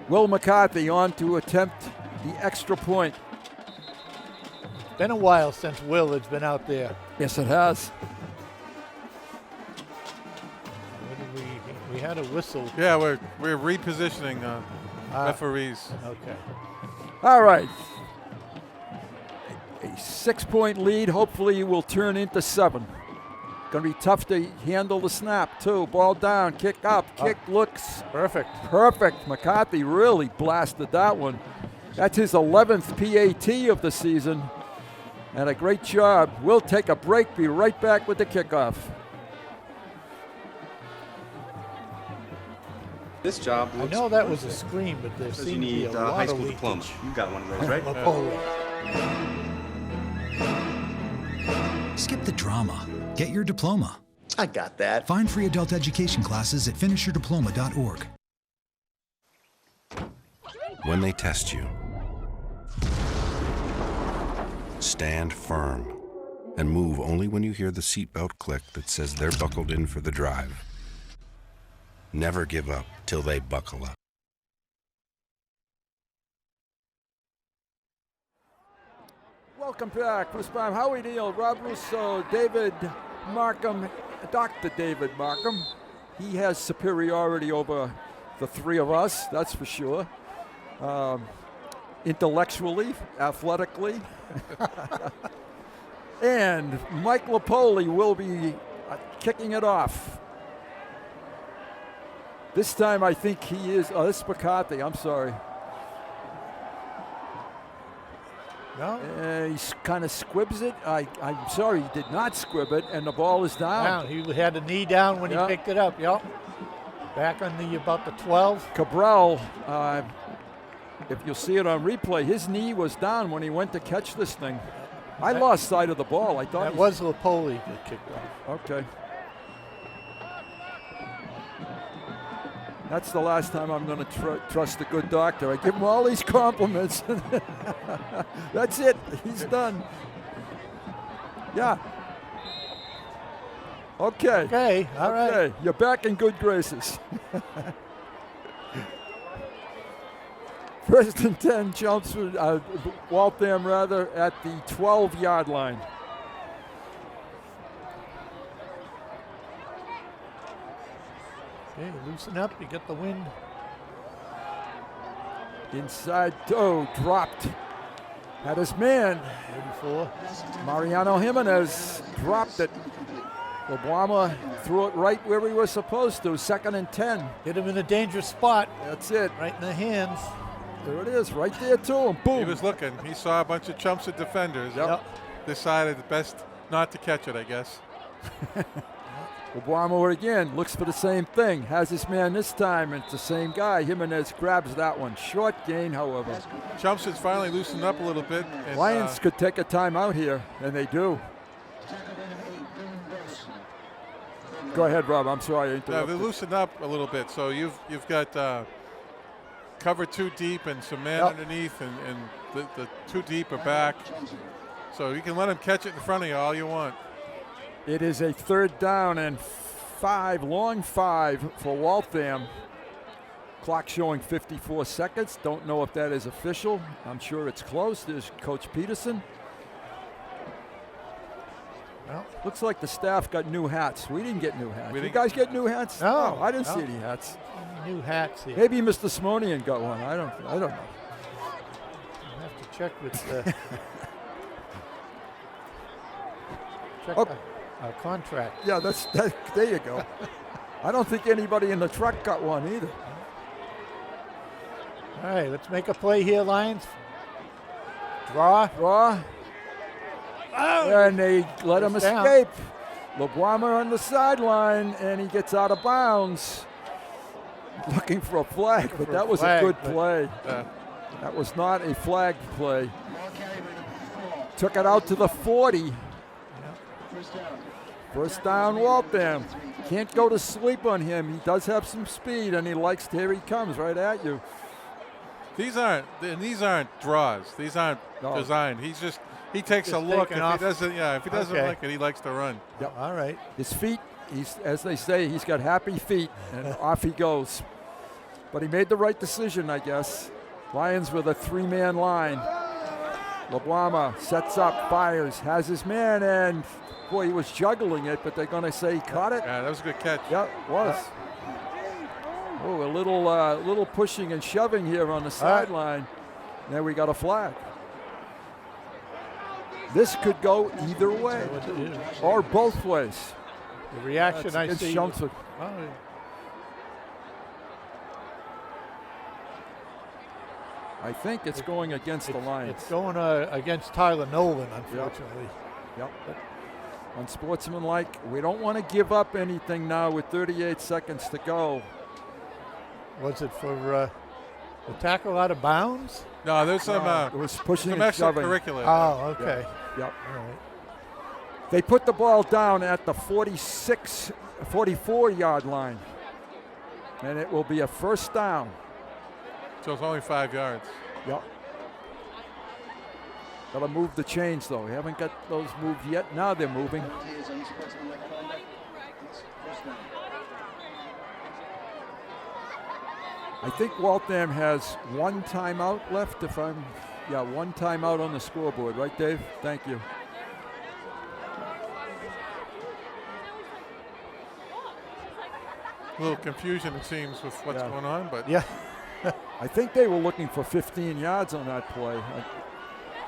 Will McCarthy on to attempt the extra point. It's been a while since Will has been out there. Yes, it has. We had a whistle. Yeah, we're repositioning referees. Okay. All right. A 6-point lead hopefully will turn into 7. Going to be tough to handle the snap, too. Ball down, kick up, kick looks perfect. Perfect. McCarthy really blasted that one. That's his 11th PAT of the season. And a great job. We'll take a break, be right back with the kickoff. This job I know that was a screen, but there seems to be a lot high of school leakage. diploma. You got one of those, right? Skip the drama. Get your diploma. I got that. Find free adult education classes at finishyourdiploma.org. When they test you, stand firm and move only when you hear the seatbelt click that says they're buckled in for the drive. Never give up till they buckle up. Welcome back. Bruce Baum, Howie Neal, Rob Russo, David Markham, Dr. David Markham. he has superiority over the three of us, that's for sure. Intellectually, athletically. And Mike Lapoli will be kicking it off. This time I think he is, this is McCarthy, I'm sorry. No. He kind of squibs it. I'm sorry, he did not squib it, and the ball is down. He had the knee down when he picked it up, Back on about the 12. Cabral, if you'll see it on replay, his knee was down when he went to catch this thing. I lost sight of the ball. I thought that was Lapoli that kicked off. Okay. That's the last time I'm going to trust a good doctor. I give him all these compliments. That's it. He's done. Yeah. Okay. Okay. All right. Okay. You're back in good graces. First and 10, Chelmsford, Waltham rather, at the 12-yard line. Okay, loosen up. You get the wind. Inside Doe dropped. Had his man. 84. Mariano Jimenez dropped it. Obama threw it right where he was supposed to. 2nd and 10. Hit him in a dangerous spot. That's it. Right in the hands. There it is, right there to him. Boom. He was looking. He saw a bunch of Chelmsford defenders. Yep. Decided best not to catch it, I guess. Obama again looks for the same thing. Has his man this time, and it's the same guy. Jimenez grabs that one. Short gain, however. Chelmsford's finally loosened up a little bit. And, Lions could take a timeout here, and they do. Go ahead, Rob. I'm sorry I interrupted. No, they loosened up a little bit. So you've got cover 2 deep and some man underneath, and the 2 deep are back. So you can let him catch it in front of you all you want. It is a 3rd down and 5, long 5 for Waltham. Clock showing 54 seconds. Don't know if that is official. I'm sure it's close. There's Coach Peterson. Well, looks like the staff got new hats. We didn't get new hats. You didn't. guys get new hats? No, I didn't see any hats. New hats here. Maybe Mr. Simonian got one. I don't know. I'll have to check with check our contract. Yeah, there you go. I don't think anybody in the truck got one either. All right, let's make a play here, Lions. Draw. Oh, and they let him escape. LeBron on the sideline, and he gets out of bounds. Looking for a flag, but that was a good play. That was not a flag play. Took it out to the 40. First down, Waltham. Can't go to sleep on him. He does have some speed, and here he comes right at you. These aren't draws. These aren't designed. He takes a look. If he doesn't like it, he likes to run. Yep. All right. His feet, as they say, he's got happy feet, and off he goes. But he made the right decision, I guess. Lions with a 3-man line. LeBlama sets up, fires, has his man, and boy, he was juggling it, but they're going to say he caught it. Yeah, that was a good catch. Yeah, it was. Oh, a little pushing and shoving here on the sideline. Now we got a flag. This could go either way, or both ways. The reaction I see. Chelmsford. I think it's going against the Lions. It's going against Tyler Nolan, unfortunately. Yep. Unsportsmanlike. We don't want to give up anything now with 38 seconds to go. Was it for the tackle out of bounds? No, there's some. It was pushing some and shoving. extracurricular. Oh, okay. Yep. All right. They put the ball down at the 44-yard line, and it will be a first down. So it's only 5 yards. Yep. Got to move the chains, though. We haven't got those moved yet. Now they're moving. I think Waltham has 1 timeout left. One timeout on the scoreboard. Right, Dave? Thank you. A little confusion, it seems, with what's going on, but Yeah. I think they were looking for 15 yards on that play.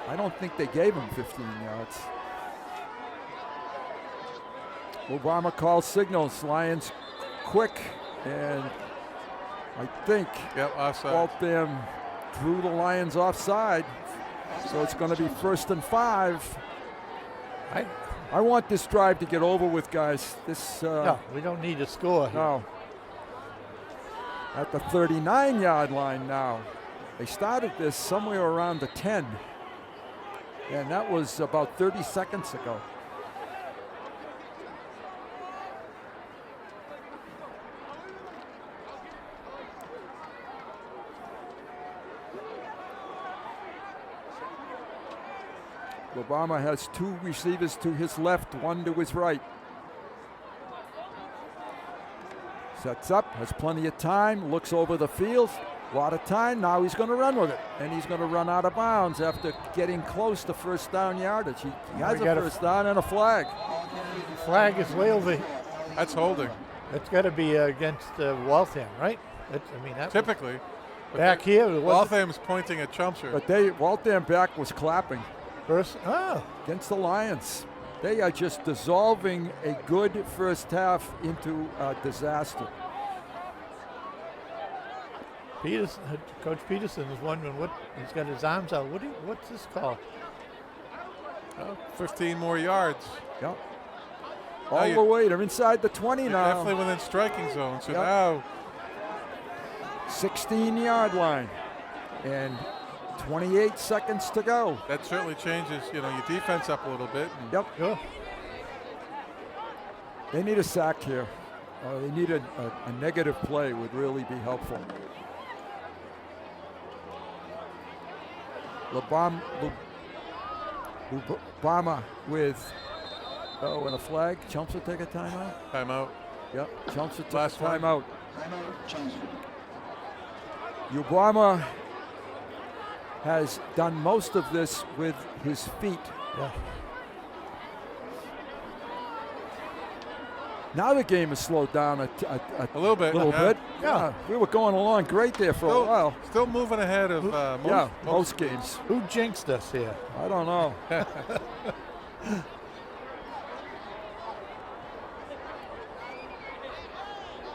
I don't think they gave him 15 yards. Obama calls signals. Lions quick, and I think offside. Waltham drew the Lions offside, so it's going to be 1st and 5. I want this drive to get over with, guys. This No, we don't need a score here. no. At the 39-yard line now. They started this somewhere around the 10, and that was about 30 seconds ago. Obama has 2 receivers to his left, 1 to his right. Sets up, has plenty of time, looks over the field, a lot of time. Now he's going to run with it, and he's going to run out of bounds after getting close to first down yardage. He has a first down and a flag. Flag is way over. That's holding. That's got to be against Waltham, right? That Typically. back here. Waltham's pointing at Chelmsford. But Waltham back was clapping. Oh. Against the Lions. They are just dissolving a good first half into a disaster. Coach Peterson is wondering what he's got his arms out. What's this call? 15 more yards. Yep. All the way. They're inside the 20 now. Definitely within striking zone. So Yep. now 16-yard line. And 28 seconds to go. that certainly changes, your defense up a little bit. Yep. Sure. They need a sack here. They need a negative play would really be helpful. Obama with, and a flag. Chelmsford take a timeout? Timeout. Yep, Chelmsford took Last a one. timeout. Obama has done most of this with his feet. Yeah. Now the game has slowed down a little bit. Yeah, we were going along great there for a while. Still moving ahead of most games. Who jinxed us here? I don't know.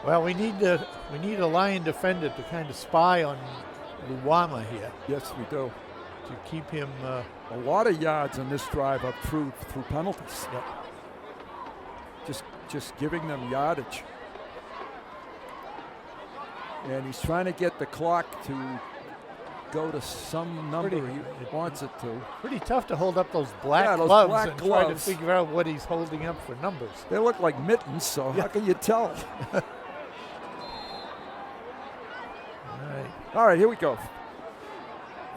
Well, we need a Lion defender to kind of spy on Luwama here. Yes, we do. To keep him a lot of yards on this drive up through penalties. Yep. Just giving them yardage. And he's trying to get the clock to go to some number he wants it to. Pretty tough to hold up those black those gloves black and gloves. try to figure out what he's holding up for numbers. They look like mittens, so how can you tell? All right, here we go.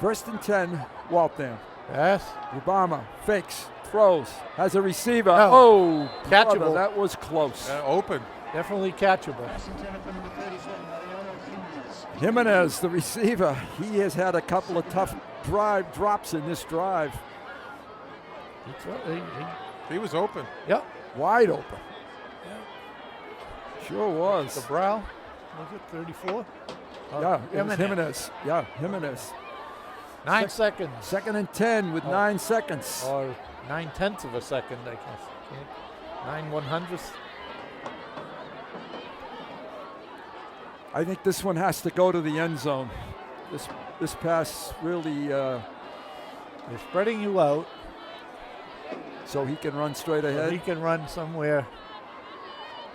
1st and 10, Waltham. Yes. Obama fakes, throws, has a receiver. Oh, catchable. Brother, that was close. Open. Definitely catchable. Jimenez, the receiver, he has had a couple of tough drops in this drive. He was open. Yep. Wide open. Sure was. The brow, was it 34? Yeah, it was Jimenez. Yeah, Jimenez. 9 seconds. 2nd and 10 with 9 seconds. Or 9/10 of a second, I guess. 9/100ths. I think this one has to go to the end zone. This pass really. They're spreading you out. So he can run straight ahead. So he can run somewhere.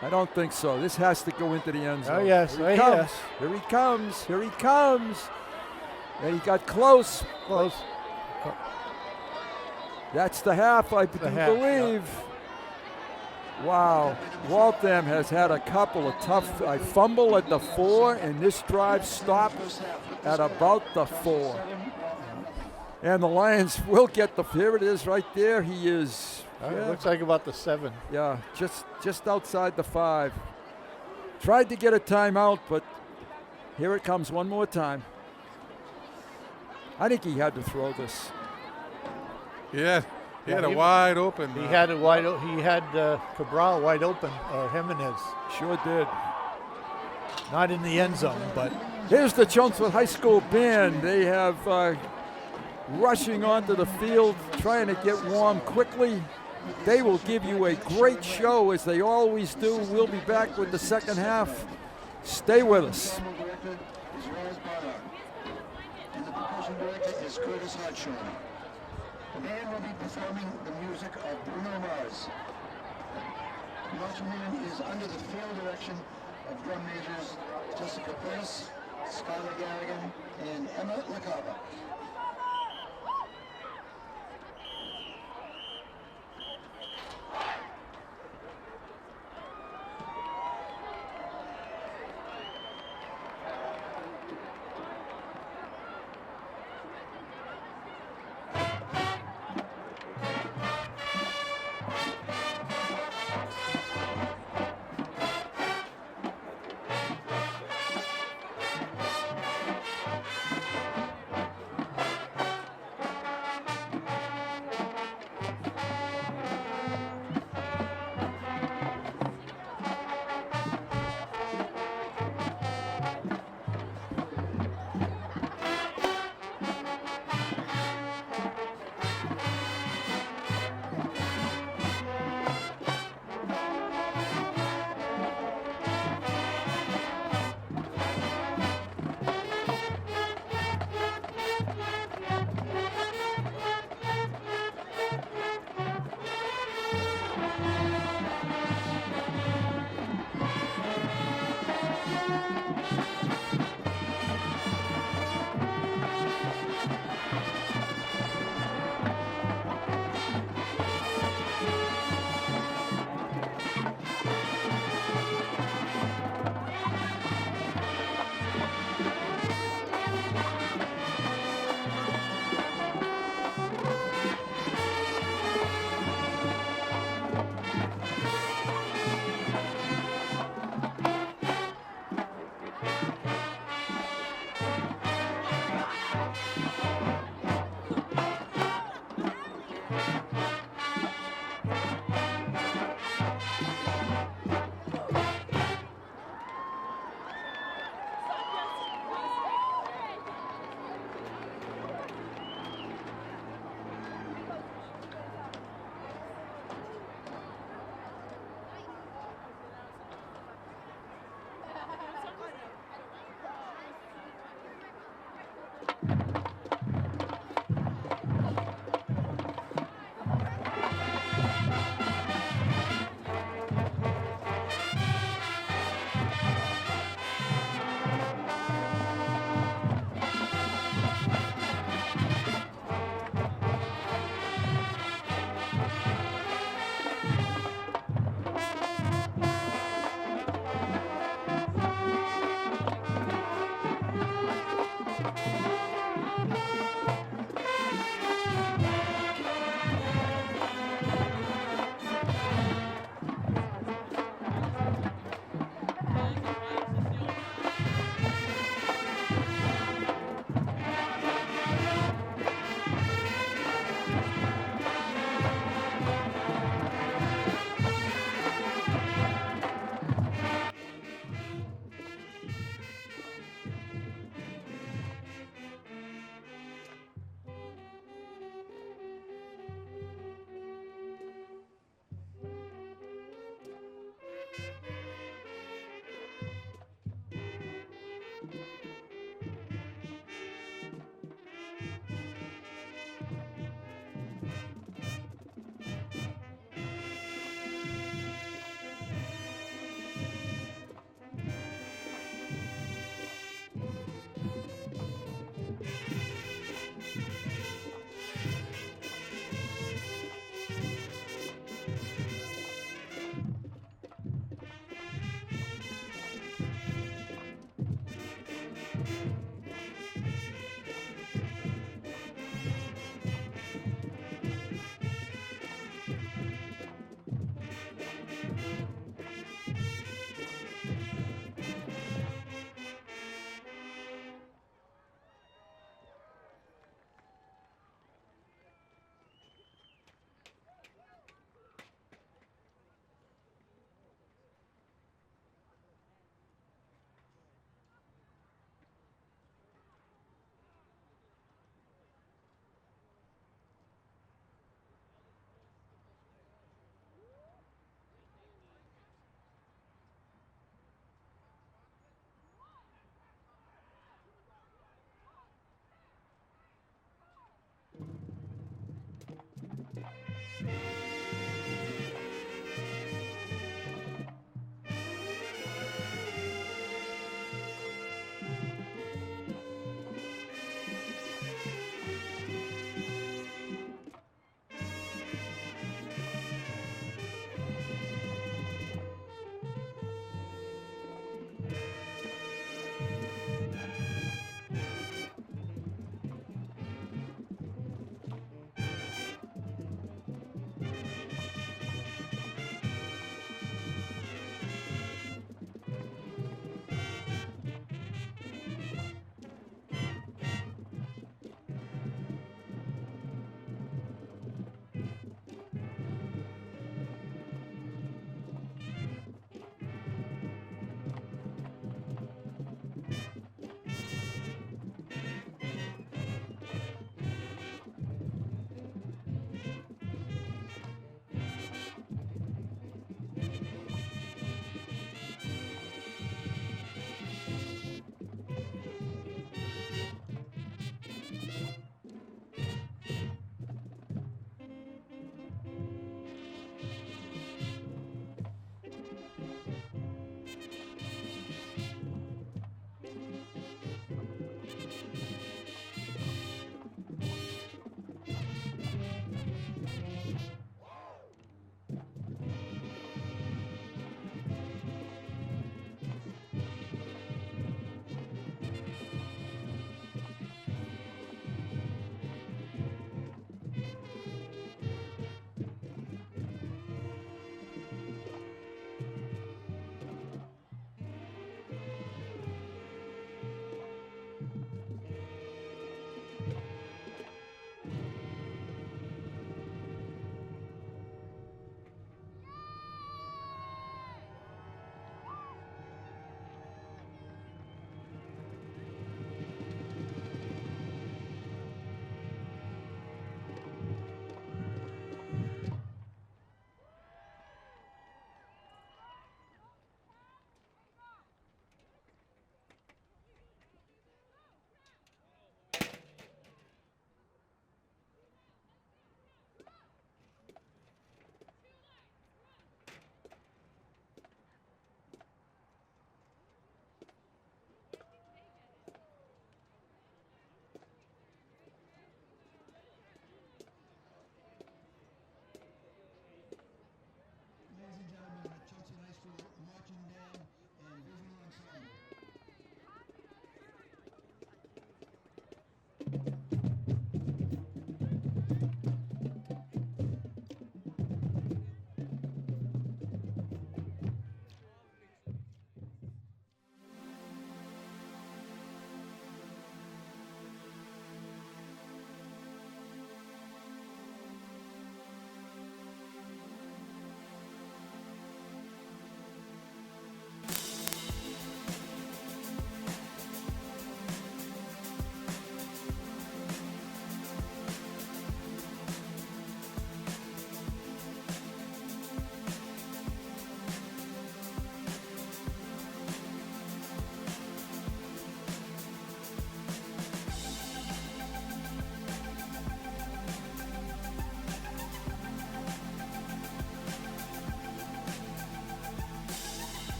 I don't think so. This has to go into the end zone. Oh, yes. Here he comes. Here he comes. Here he comes. And he got close. Close. That's the half, I do believe. Yeah. Wow. Waltham has had a couple of tough. I fumble at the 4, and this drive stopped at about the 4. And the Lions will get the. Here it is right there. He is. It looks like about the 7. Yeah, just outside the 5. Tried to get a timeout, but here it comes one more time. I think he had to throw this. Yeah, he had a wide open. He had a wide. He had Cabral wide open. Jimenez. Sure did. Not in the end zone, but here's the Chelmsford High School band. They have rushing onto the field, trying to get warm quickly. They will give you a great show, as they always do. We'll be back with the second half. Stay with us. And the percussion director is Curtis Hartshorn. The band will be performing the music of Bruno Mars. The marching band is under the field direction of drum majors Jessica Price, Skylar Garrigan, and Emma LaCava.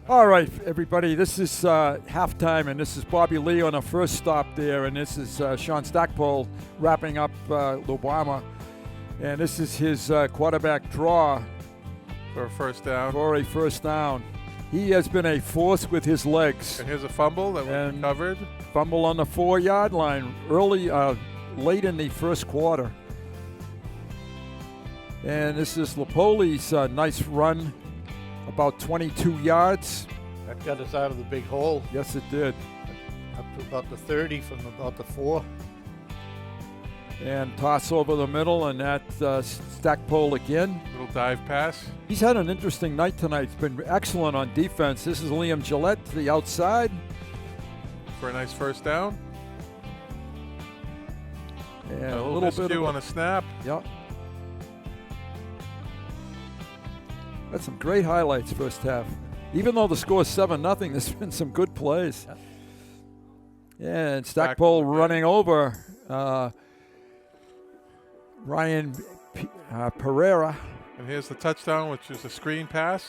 All right, everybody, this is halftime, and this is Bobby Lee on a first stop there, and this is Sean Stackpole wrapping up Lubama. And this is his quarterback draw. For a first down. For a first down. He has been a force with his legs. And here's a fumble that was recovered. Fumble on the 4-yard line late in the first quarter. And this is Lepoli's nice run, about 22 yards. That got us out of the big hole. Yes, it did. Up to about the 30 from about the 4. And toss over the middle, and that Stackpole again. Little dive pass. He's had an interesting night tonight. He's been excellent on defense. This is Liam Gillette to the outside. For a nice first down. And a little bit on a snap. Yep. That's some great highlights first half. Even though the score is 7-0, there's been some good plays. And Stackpole running over Ryan Pereira. And here's the touchdown, which is a screen pass.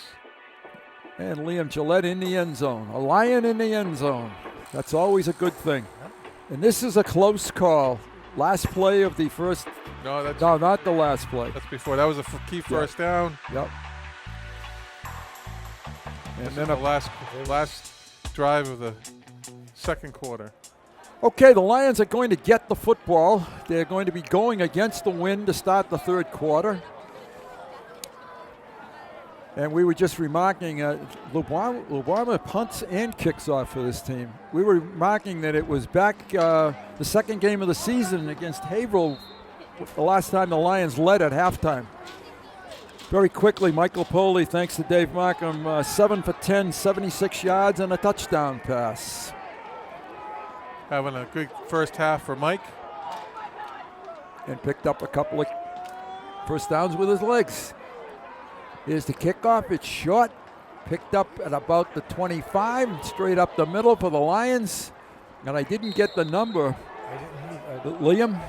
And Liam Gillette in the end zone. A Lion in the end zone. That's always a good thing. And this is a close call. Last play of the first. No, not the last play. That's before. That was a key first down. Yep. And then the last drive of the second quarter. Okay, the Lions are going to get the football. They're going to be going against the wind to start the third quarter. And we were just remarking, Lubama punts and kicks off for this team. We were remarking that it was back the second game of the season against Haverhill, the last time the Lions led at halftime. Very quickly, Michael Poley, thanks to Dave Markham, 7 for 10, 76 yards and a touchdown pass. Having a good first half for Mike. And picked up a couple of first downs with his legs. Here's the kickoff. It's short. Picked up at about the 25, straight up the middle for the Lions. And I didn't get the number. Liam?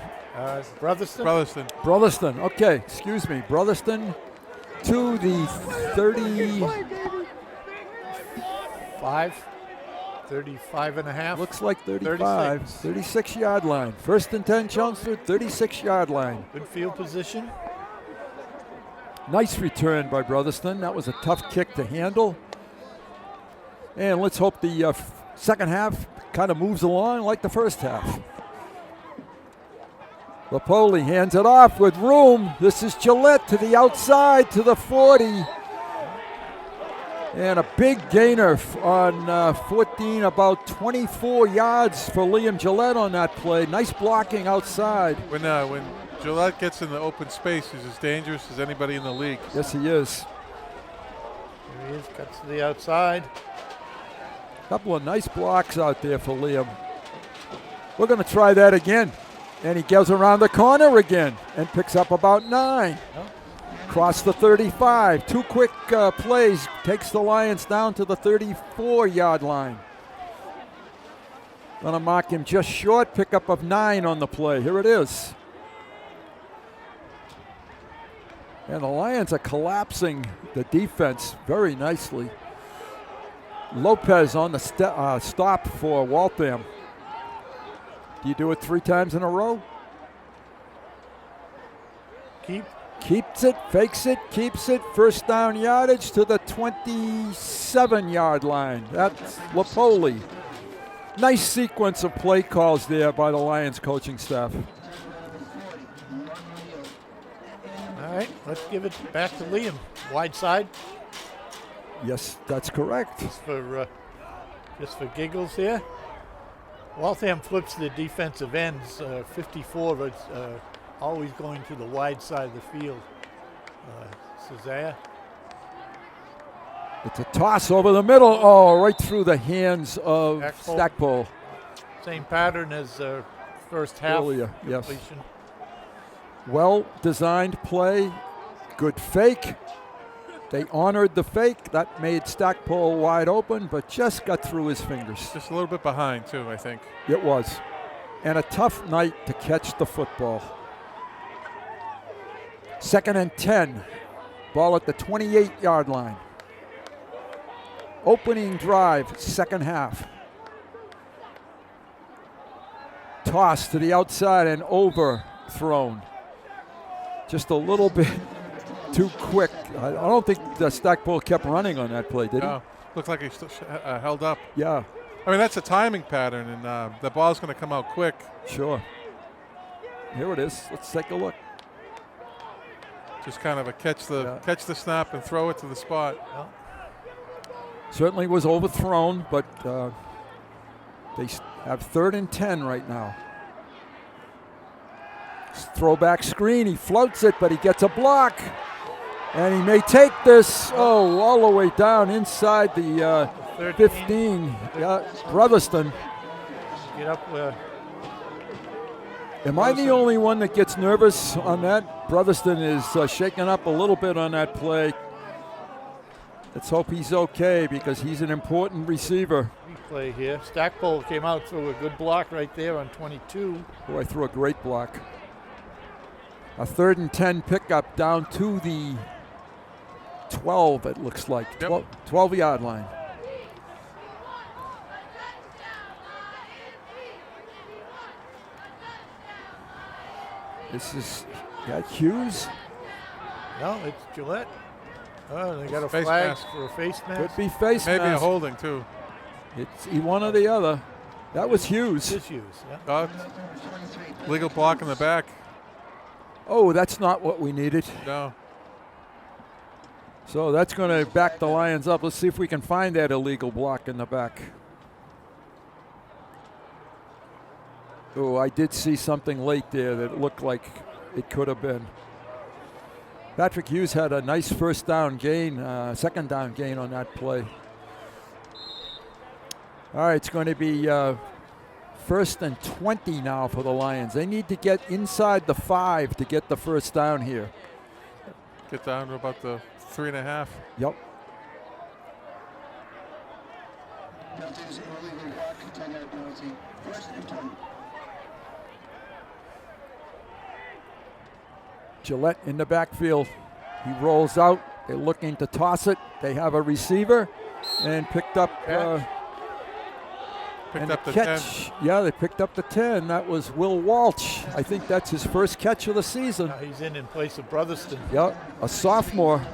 Brotherston. Brotherston. Okay, excuse me. Brotherston to the 35 and a half. Looks like 35. 36-yard line. First and 10, Chelmsford, 36-yard line. Good field position. Nice return by Brotherston. That was a tough kick to handle. And let's hope the second half kind of moves along like the first half. Lapoli hands it off with room. This is Gillette to the outside to the 40. And a big gainer on 14, about 24 yards for Liam Gillette on that play. Nice blocking outside. When Gillette gets in the open space, he's as dangerous as anybody in the league. Yes, he is. There he is, cuts to the outside. Couple of nice blocks out there for Liam. We're going to try that again. And he goes around the corner again and picks up about 9. Across the 35. 2 quick plays. Takes the Lions down to the 34-yard line. Going to mark him just short. Pickup of 9 on the play. Here it is. And the Lions are collapsing the defense very nicely. Lopez on the stop for Waltham. Do you do it 3 times in a row? Keeps it, fakes it, keeps it. First down yardage to the 27-yard line. That's Lapoli. Nice sequence of play calls there by the Lions coaching staff. All right, let's give it back to Liam. Wide side. Yes, that's correct. Just for giggles here. Waltham flips the defensive ends. 54 is always going to the wide side of the field. Cesare. It's a toss over the middle. Oh, right through the hands of Stackpole. Same pattern as first half. Earlier, yes. Completion. Well-designed play. Good fake. They honored the fake. That made Stackpole wide open, but just got through his fingers. Just a little bit behind, too, I think. It was. And a tough night to catch the football. 2nd and 10. Ball at the 28-yard line. opening drive, second half. Toss to the outside and overthrown. Just a little bit too quick. I don't think the Stackpole kept running on that play, did he? No, looked like he still held up. Yeah. I mean, that's a timing pattern, and the ball's going to come out quick. Sure. Here it is. Let's take a look. Just kind of a catch the snap and throw it to the spot. Well, certainly was overthrown, but they have 3rd and 10 right now. Throwback screen. He floats it, but he gets a block. And he may take this, all the way down inside the 15. Yeah, Brotherston. Get up. Am I the only one that gets nervous on that? Brotherston is shaking up a little bit on that play. Let's hope he's okay because he's an important receiver. Replay here. Stackpole came out through a good block right there on 22. Boy, threw a great block. A 3rd and 10 pickup down to the 12, it looks like. Yep. 12-yard line. This is Hughes. No, it's Gillette. Oh, they got a face flag mask. for a face mask. Could be face Maybe mask. a holding, too. It's one or the other. That was Hughes. It's Hughes, yeah. Legal block in the back. Oh, that's not what we needed. No. So that's going to back the Lions up. Let's see if we can find that illegal block in the back. Oh, I did see something late there that looked like it could have been. Patrick Hughes had a nice first down gain, second down gain on that play. All right, it's going to be 1st and 20 now for the Lions. They need to get inside the 5 to get the first down here. Get down to about the 3.5. Yep. Gillette in the backfield. He rolls out. They're looking to toss it. They have a receiver and picked up the catch. 10. Yeah, they picked up the 10. That was Will Walsh. I think that's his first catch of the season. He's in place of Brotherston. Yep, a sophomore.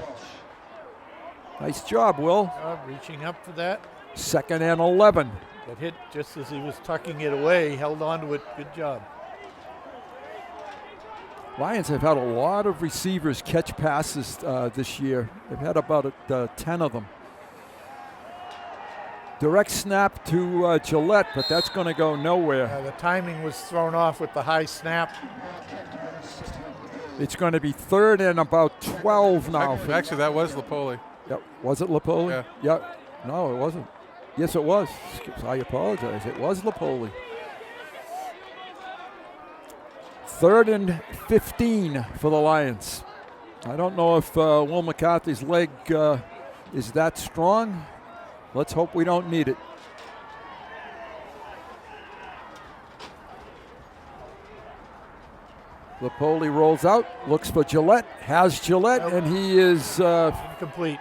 Nice job, Will. Reaching up for that. 2nd and 11. Got hit just as he was tucking it away. Held on to it. Good job. Lions have had a lot of receivers catch passes this year. They've had about 10 of them. Direct snap to Gillette, but that's going to go nowhere. The timing was thrown off with the high snap. It's going to be 3rd and about 12 now. Actually, that was Lapoli. Yep. Was it Lapoli? Yeah. Yep. No, it wasn't. Yes, it was. I apologize. It was Lapoli. 3rd and 15 for the Lions. I don't know if Will McCarthy's leg is that strong. Let's hope we don't need it. Lapoli rolls out, looks for Gillette, has Gillette, and he is incomplete.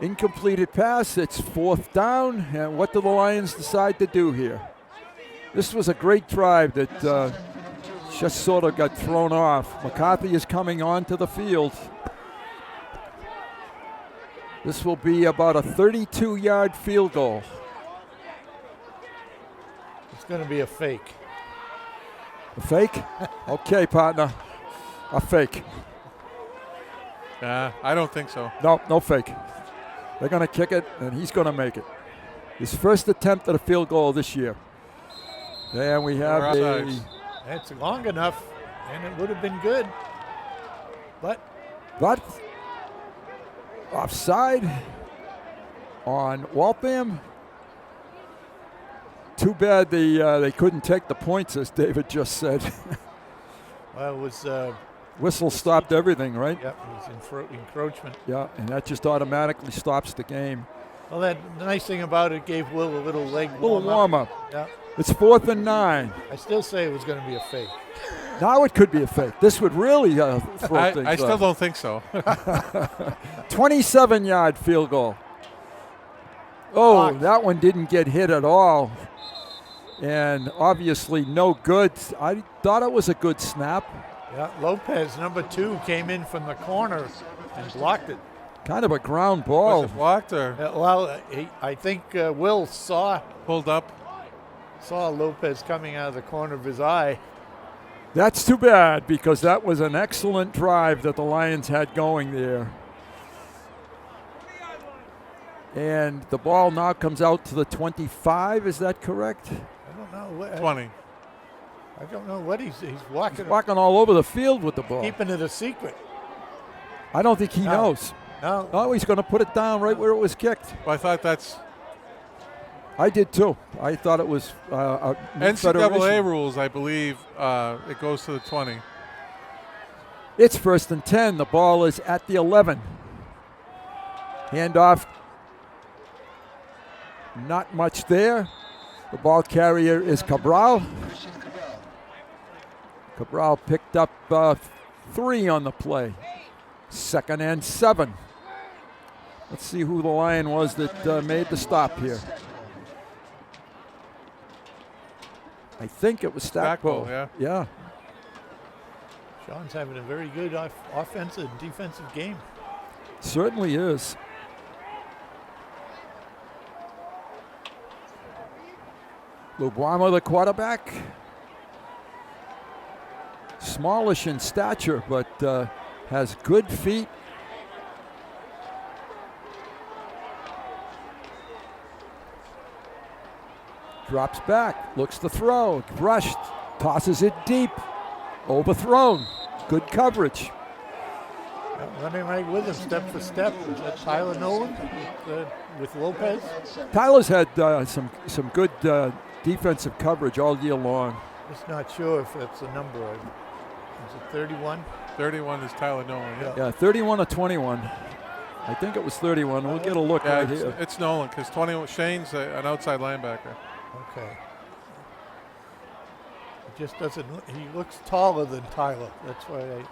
Incompleted pass. It's 4th down. And what do the Lions decide to do here? This was a great drive that just sort of got thrown off. McCarthy is coming onto the field. This will be about a 32-yard field goal. It's going to be a fake. A fake? Okay, partner. A fake. I don't think so. No fake. They're going to kick it, and he's going to make it. His first attempt at a field goal this year. And we have It's long enough, and it would have been good. But offside on Waltham. Too bad they couldn't take the points, as David just said. Well, it was whistle stopped everything, right? Yeah, it was encroachment. Yeah, and that just automatically stops the game. Well, the nice thing about it gave Will a little leg warm up. Yeah. It's 4th and 9. I still say it was going to be a fake. Now it could be a fake. This would really throw things I still up. don't think so. 27-yard field goal. Oh, that one didn't get hit at all. And obviously no good. I thought it was a good snap. Yeah, Lopez, number 2, came in from the corner and blocked it. Kind of a ground ball. Was it blocked or? I think Will pulled up. Saw Lopez coming out of the corner of his eye. That's too bad, because that was an excellent drive that the Lions had going there. And the ball now comes out to the 25. Is that correct? I don't know. 20. I don't know what he's walking. He's walking all over the field with the ball. Keeping it a secret. I don't think he knows. No. Oh, he's going to put it down right where it was kicked. Well, I thought that's... I did too. I thought it was NCAA rules, I believe, it goes to the 20. It's 1st and 10. The ball is at the 11. Handoff. Not much there. The ball carrier is Cabral. Cabral picked up 3 on the play. 2nd and 7. Let's see who the Lion was that made the stop here. I think it was Stackpole. Yeah. Sean's having a very good offensive and defensive game. Certainly is. Lubwama, the quarterback. Smallish in stature, but has good feet. Drops back, looks to throw, brushed, tosses it deep, overthrown. Good coverage. Running right with him, step for step. Is that Tyler Nolan with Lopez? Tyler's had some good defensive coverage all year long. Just not sure if that's a number. Is it 31? 31 is Tyler Nolan. Yeah, 31 or 21. I think it was 31. We'll get a look right here. It's Nolan because 21. Shane's an outside linebacker. Okay. He just doesn't. He looks taller than Tyler. That's why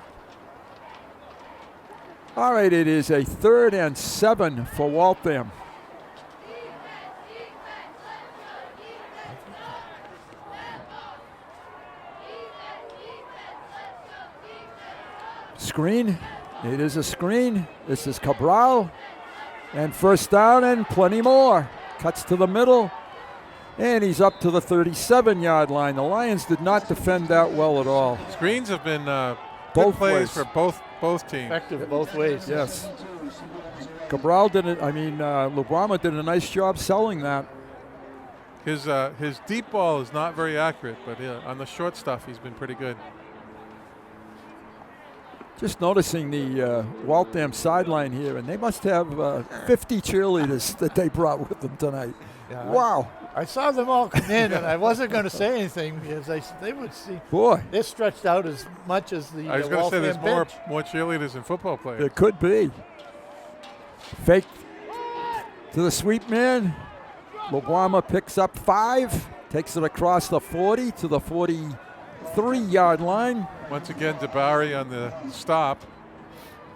All right, it is a 3rd and 7 for Waltham. Screen. It is a screen. This is Cabral. And 1st down and plenty more. Cuts to the middle. And he's up to the 37-yard line. The Lions did not defend that well at all. Screens have been both good plays ways. for both teams. effective both ways. Yes. Cabral did it. Lubwama did a nice job selling that. His deep ball is not very accurate, but on the short stuff, he's been pretty good. Just noticing the Waltham sideline here, and they must have 50 cheerleaders that they brought with them tonight. Yeah, wow. I saw them all come in, and I wasn't going to say anything because they would see. Boy. They're stretched out as much as the I was going to say there's bench. more cheerleaders than football players. It could be. Fake to the sweep man. Lubwama picks up 5, takes it across the 40 to the 43-yard line. Once again, Dabari on the stop.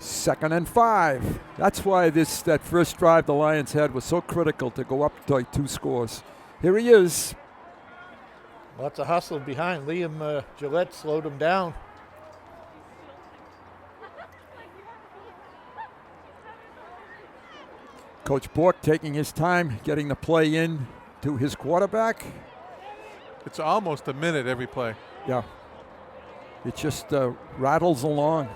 2nd and 5. That's why that first drive the Lions had was so critical to go up to 2 scores. Here he is. Lots of hustle behind. Liam Gillette slowed him down. Coach Bork taking his time, getting the play in to his quarterback. It's almost a minute every play. Yeah. It just rattles along.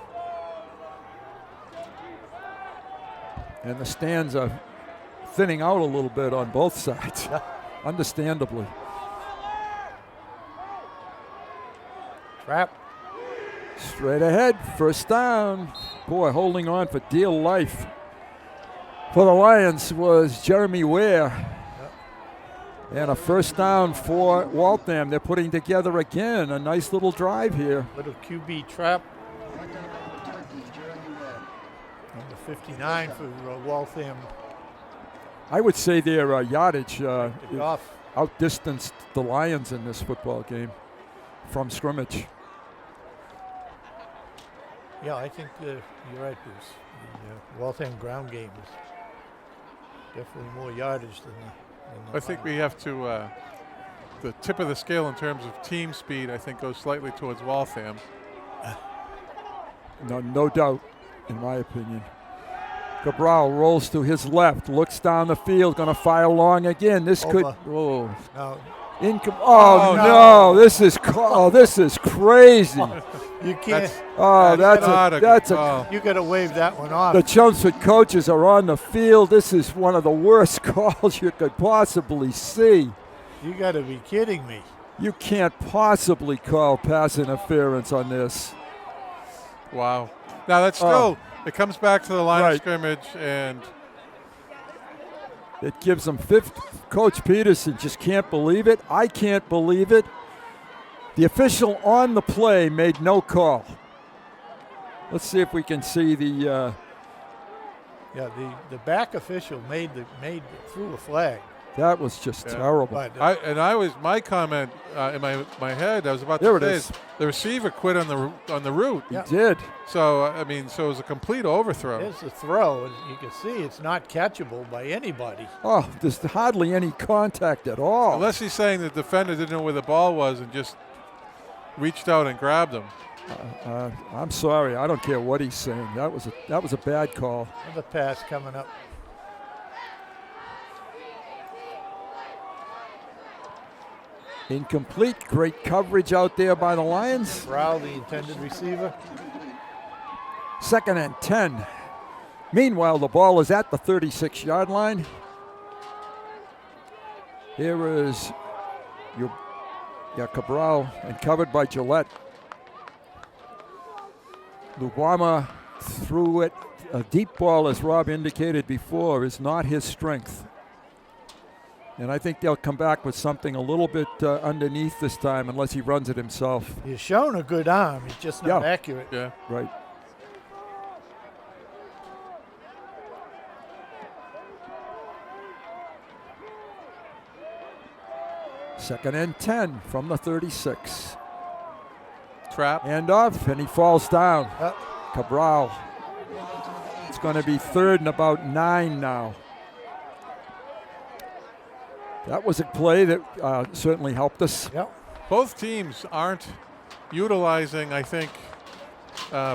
And the stands are thinning out a little bit on both sides, understandably. Trap. Straight ahead, 1st down. Boy, holding on for dear life for the Lions was Jeremy Ware. And a 1st down for Waltham. They're putting together again a nice little drive here. Little QB trap. Number 59 for Waltham. I would say their yardage outdistanced the Lions in this football game from scrimmage. Yeah, I think you're right, Bruce. The Waltham ground game is Definitely more yardage than the I think we have to, the tip of the scale in terms of team speed, I think, goes slightly towards Waltham. No doubt, in my opinion. Cabral rolls to his left, looks down the field, going to fire long again. This could. Oh, no. No! This is crazy. You can't. That's You got to wave that one off. The Chelmsford coaches are on the field. This is one of the worst calls you could possibly see. You got to be kidding me. You can't possibly call pass interference on this. Wow. Now that's still. It comes back to the line of scrimmage, and it gives them fifth. Coach Peterson just can't believe it. I can't believe it. The official on the play made no call. Let's see if we can see the. The back official threw a flag. That was just terrible. But, my comment in my head. I was about there to it say is. The receiver quit on the route. He did. So it was a complete overthrow. There's a throw, and you can see it's not catchable by anybody. Oh, there's hardly any contact at all. Unless he's saying the defender didn't know where the ball was and just reached out and grabbed him. I'm sorry. I don't care what he's saying. That was a bad call. Another pass coming up. Incomplete. Great coverage out there by the Lions. Brow, the intended receiver. 2nd and 10. Meanwhile, the ball is at the 36-yard line. Here is Cabral and covered by Gillette. Lubama threw it. A deep ball, as Rob indicated before, is not his strength. And I think they'll come back with something a little bit underneath this time unless he runs it himself. He's shown a good arm. He's just not accurate. Yeah. Right. Second and 10 from the 36. Trap. Hand off, and he falls down. Cabral. It's going to be 3rd and about 9 now. That was a play that certainly helped us. Yep. Both teams aren't utilizing, I think,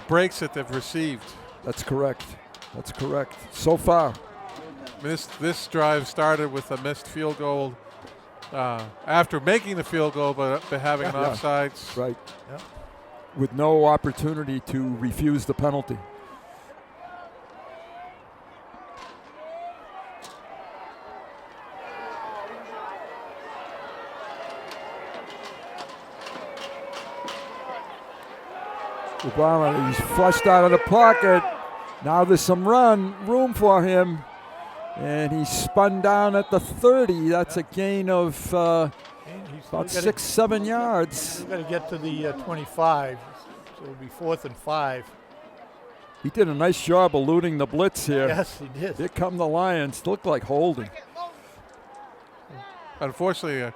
breaks that they've received. That's correct. So far. This drive started with a missed field goal after making the field goal, but having an offsides. Right. Yep. With no opportunity to refuse the penalty. Obama, he's flushed out of the pocket. Now there's some room for him. And he's spun down at the 30. That's a gain of about 6-7 yards. He's got to get to the 25, so it'll be 4th and 5. He did a nice job eluding the blitz here. Yes, he did. Here come the Lions. Look like holding. Unfortunately,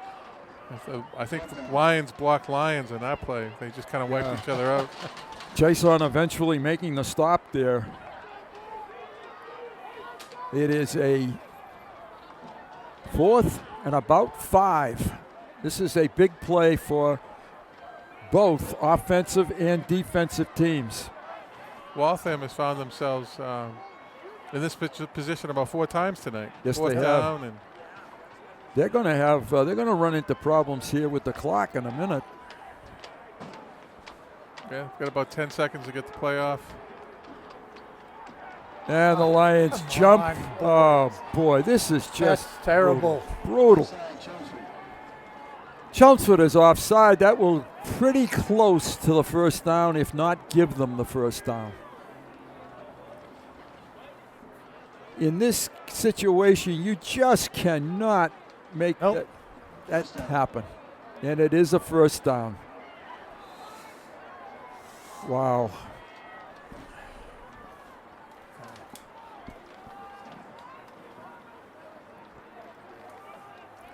I think the Lions blocked Lions in that play. They just kind of wiped each other out. Jason eventually making the stop there. It is a 4th and about 5. This is a big play for both offensive and defensive teams. Waltham has found themselves in this position about 4 times tonight. Yes, Fourth they down have. And they're going to have. They're going to run into problems here with the clock in a minute. yeah, got about 10 seconds to get the play off. And the Lions jump. Oh boy, this is just terrible. Brutal. Chelmsford is offside. That will pretty close to the first down, if not give them the first down. In this situation, you just cannot make that happen. And it is a first down. Wow.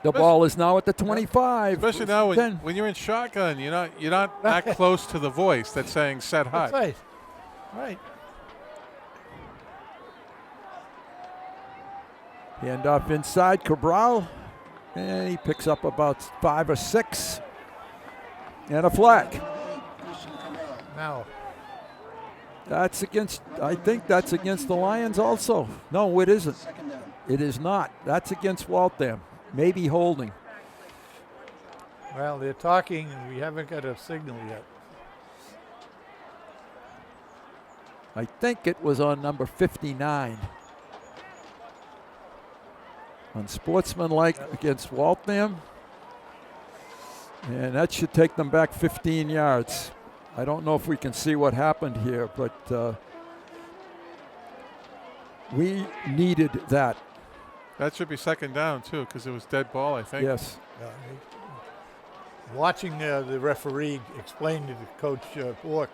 The ball is now at the 25. Especially now when you're in shotgun, you're not that close to the voice that's saying set high. That's right. Hand off inside, Cabral. And he picks up about 5 or 6. And a flag. Now. That's against, I think that's against the Lions also. No, it isn't. It is not. That's against Waltham. Maybe holding. Well, they're talking, and we haven't got a signal yet. I think it was on number 59. Unsportsmanlike against Waltham. And that should take them back 15 yards. I don't know if we can see what happened here, but we needed that. That should be second down, too, because it was dead ball, I think. Yes. Watching the referee explain to the coach Bork,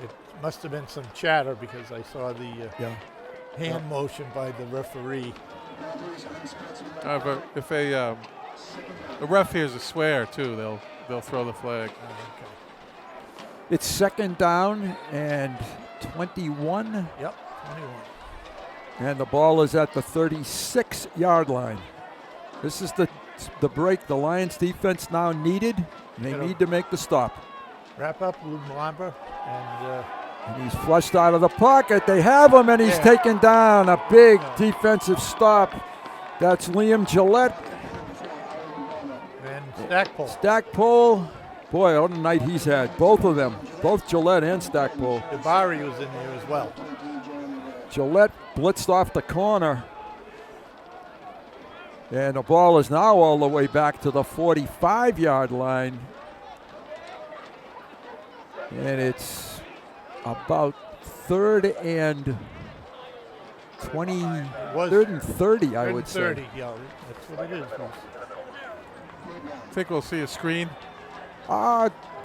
it must have been some chatter because I saw the hand motion by the referee. But if a ref hears a swear, too, they'll throw the flag. Okay. It's second down and 21. Yep, 21. And the ball is at the 36-yard line. This is the break the Lions defense now needed. They need to make the stop. Wrap up Lumumba and he's flushed out of the pocket. They have him, and he's taken down. A big defensive stop. That's Liam Gillette. And Stackpole. Stackpole. Boy, what a night he's had. Both of them. Both Gillette and Stackpole. Jabari was in there as well. Gillette blitzed off the corner. And the ball is now all the way back to the 45-yard line. And it's about third and 20, third and 30, I would say. 30, yeah, that's what it is. Think we'll see a screen?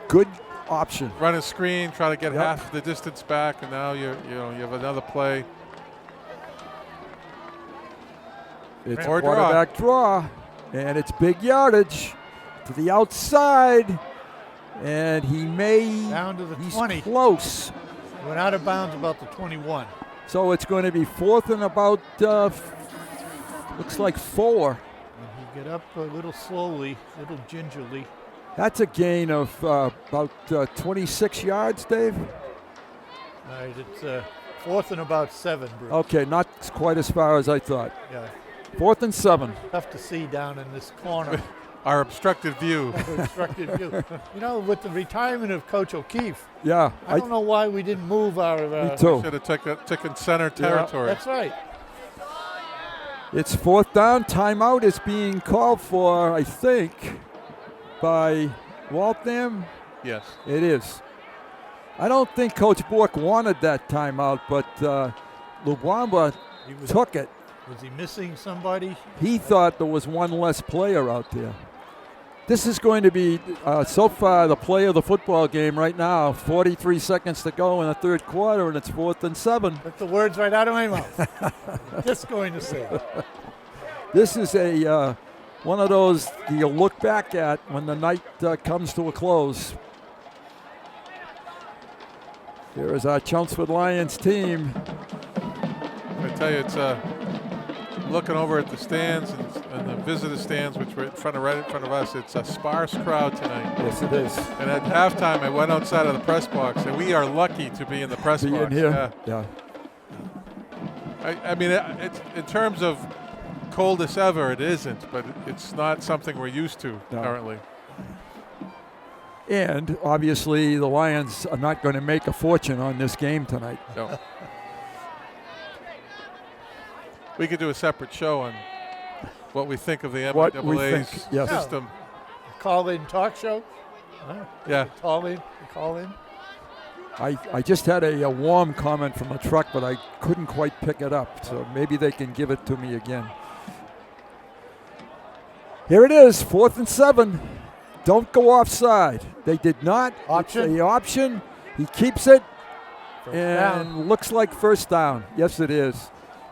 Good option. Run a screen, try to get half the distance back, and now you have another play. It's quarterback draw, and it's big yardage to the outside, and he may. Down to the he's 20. Close. Went out of bounds about the 21. So it's going to be fourth and about, looks like 4. And he get up a little slowly, a little gingerly. That's a gain of about 26 yards, Dave. All right, it's fourth and about 7, Bruce. Okay, not quite as far as I thought. Yeah. 4th and 7. Tough to see down in this corner. Our obstructed view. Obstructed view. You know, with the retirement of Coach O'Keefe, yeah, I don't know why we didn't move our. Me too. Should have taken center territory. That's right. It's 4th down. Timeout is being called for, I think, by Waltham. Yes. It is. I don't think Coach Bork wanted that timeout, but Luwamba took it. Was he missing somebody? He thought there was one less player out there. This is going to be, so far, the play of the football game right now. 43 seconds to go in the third quarter, and it's 4th and 7. Took the words right out of my mouth. Just going to say. This is a one of those you'll look back at when the night comes to a close. Here is our Chelmsford Lions team. I tell you, it's looking over at the stands and the visitor stands, which were right in front of us. It's a sparse crowd tonight. Yes, it is. And at halftime, I went outside of the press box, and we are lucky to be in the press box. In here? Yeah. I mean, it's in terms of coldest ever, it isn't, but it's not something we're used to currently. And obviously, the Lions are not going to make a fortune on this game tonight. No. We could do a separate show on what we think of the MIAA's system. Call-in talk show? Yeah. Call in. I just had a warm comment from a truck, but I couldn't quite pick it up, so maybe they can give it to me again. Here it is, 4th and 7. Don't go offside. They did not. Option. It's the option. He keeps it, First and down. looks like first down. Yes, it is.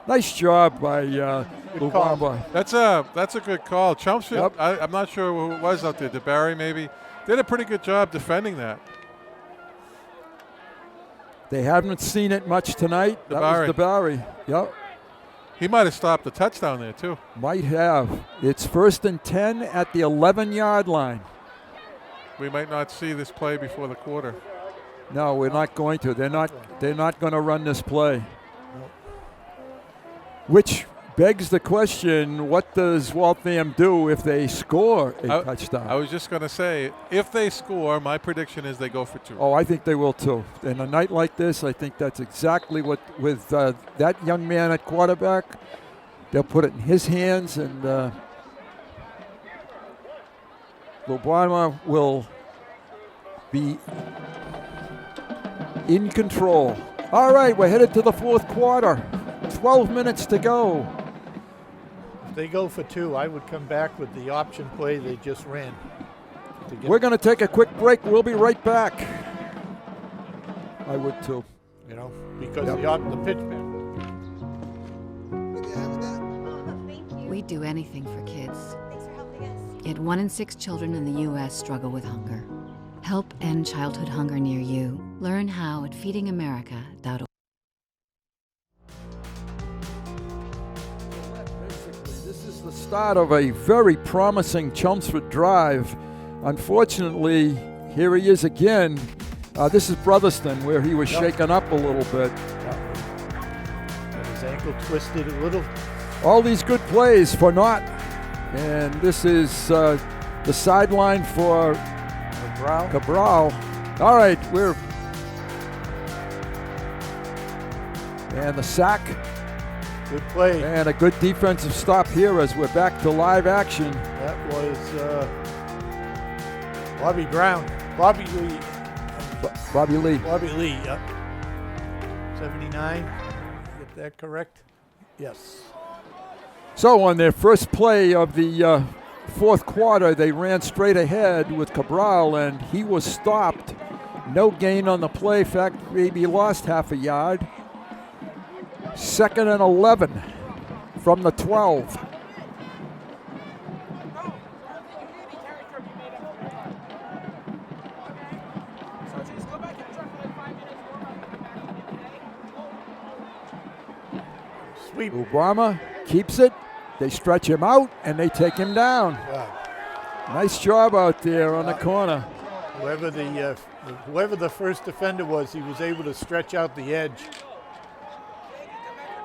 Nice job by Luwamba. That's a good call. Chelmsford, yep. I'm not sure who it was out there. DeBarry maybe. Did a pretty good job defending that. They haven't seen it much tonight. That was DeBarry. Yep. He might have stopped the touchdown there, too. Might have. It's 1st and 10 at the 11-yard line. We might not see this play before the quarter. No, we're not going to. They're not going to run this play. Which begs the question, what does Waltham do if they score a touchdown? I was just going to say, if they score, my prediction is they go for 2. Oh, I think they will too. In a night like this, I think that's exactly what, with that young man at quarterback, they'll put it in his hands, and Obama will be in control. All right, we're headed to the 4th quarter. 12 minutes to go. If they go for 2, I would come back with the option play they just ran. We're going to take a quick break. We'll be right back. I would too. You know, because the pitch man. We do anything for kids. Yet 1 in 6 children in the U.S. struggle with hunger. Help end childhood hunger near you. Learn how at feedingamerica.org. This is the start of a very promising Chelmsford drive. Unfortunately, here he is again. This is Brotherston, where he was shaken up a little bit. And his ankle twisted a little. All these good plays for naught. And this is the sideline for Cabral. All right, and the sack. Good play. And a good defensive stop here as we're back to live action. That was Bobby Brown. Bobby Lee. Bobby Lee. Bobby Lee, yep. 79. Get that correct? Yes. So on their first play of the 4th quarter, they ran straight ahead with Cabral, and he was stopped. No gain on the play. In fact, maybe lost half a yard. 2nd and 11 from the 12. Sweep. Obama keeps it. They stretch him out, and they take him down. Wow. Nice job out there on the corner. Whoever the first defender was, he was able to stretch out the edge.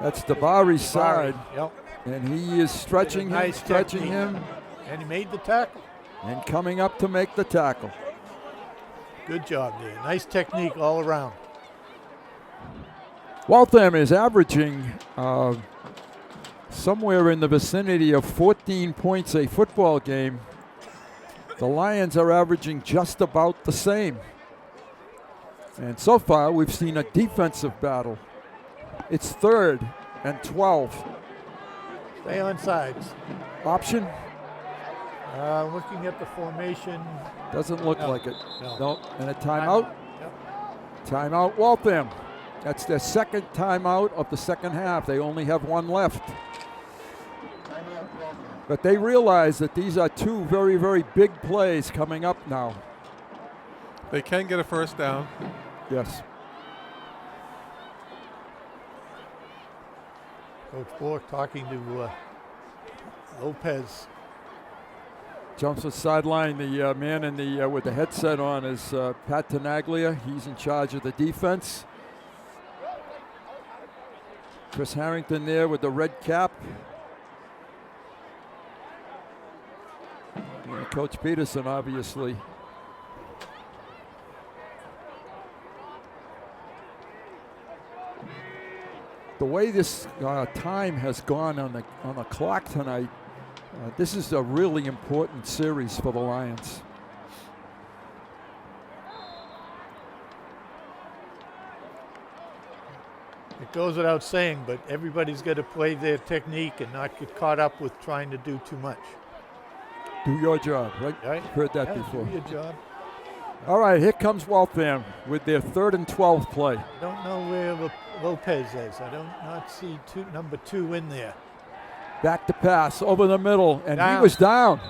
That's Dabari's side. Yep. And he is stretching him. And he made the tackle. And coming up to make the tackle. Good job there. Nice technique all around. Waltham is averaging somewhere in the vicinity of 14 points a football game. The Lions are averaging just about the same. And so far, we've seen a defensive battle. It's 3rd and 12. Stay on sides. Option? Looking at the formation. Doesn't look like it. No. And a timeout? Yep. Timeout, Waltham. That's their second timeout of the second half. They only have one left. But they realize that these are 2 very, very big plays coming up now. They can get a first down. Yes. Coach Bork talking to Lopez. Jumps the sideline. The man in the with the headset on is Pat Tenaglia. He's in charge of the defense. Chris Harrington there with the red cap. And Coach Peterson, obviously. The way this time has gone on the clock tonight, this is a really important series for the Lions. It goes without saying, but everybody's got to play their technique and not get caught up with trying to do too much. Do your job, right? Heard that Yeah, before. do your job. All right, here comes Waltham with their 3rd and 12 play. I don't know where Lopez is. I don't not see number 2 in there. Back to pass over the middle, and he was down.